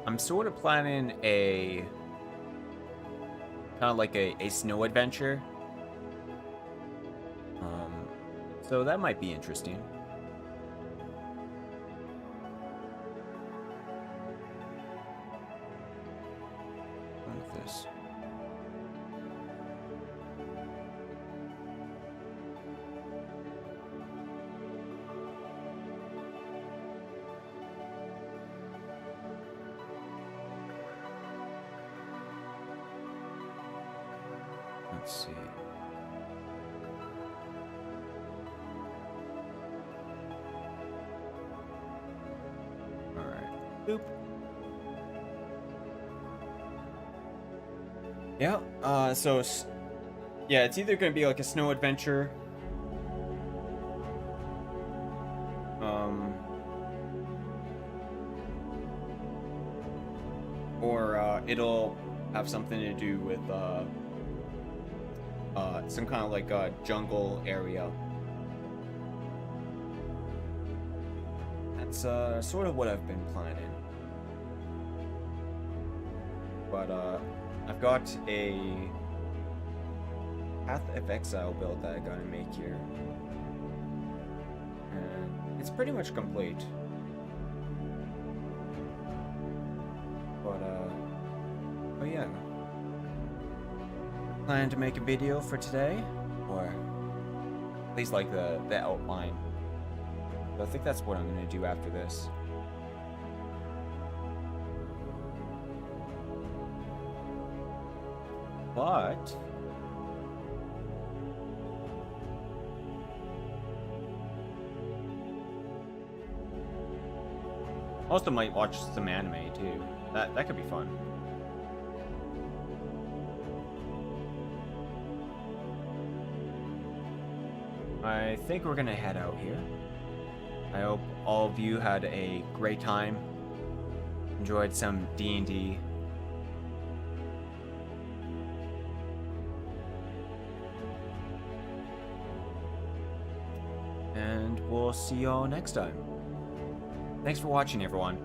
I'm sort of planning a kind of like a snow adventure. So that might be interesting. With this. Let's see. All right. Boop. Yeah. So yeah, it's either gonna be like a snow adventure. Or it'll have something to do with some kind of like a jungle area. That's sort of what I've been planning. But I've got a Path of Exile build that I gotta make here. And it's pretty much complete. But yeah. Plan to make a video for today, or at least like the outline. But I think that's what I'm gonna do after this. But also might watch some anime too. That could be fun. I think we're gonna head out here. I hope all of you had a great time. Enjoyed some D&D. And we'll see y'all next time. Thanks for watching, everyone.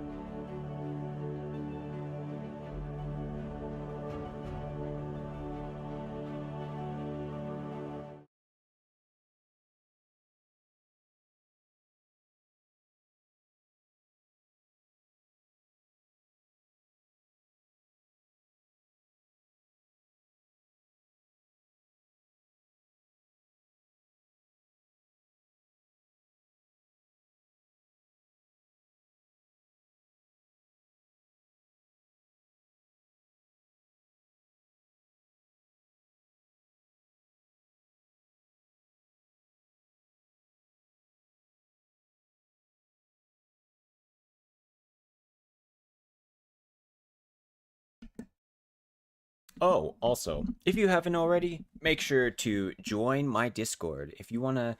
Oh, also, if you haven't already, make sure to join my Discord if you want to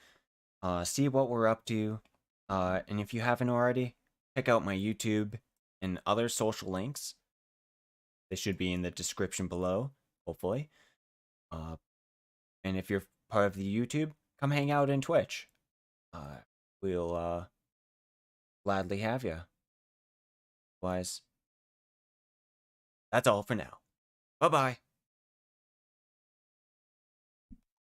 see what we're up to. And if you haven't already, check out my YouTube and other social links. They should be in the description below, hopefully. And if you're part of the YouTube, come hang out in Twitch. We'll gladly have you. Otherwise, that's all for now. Bye-bye.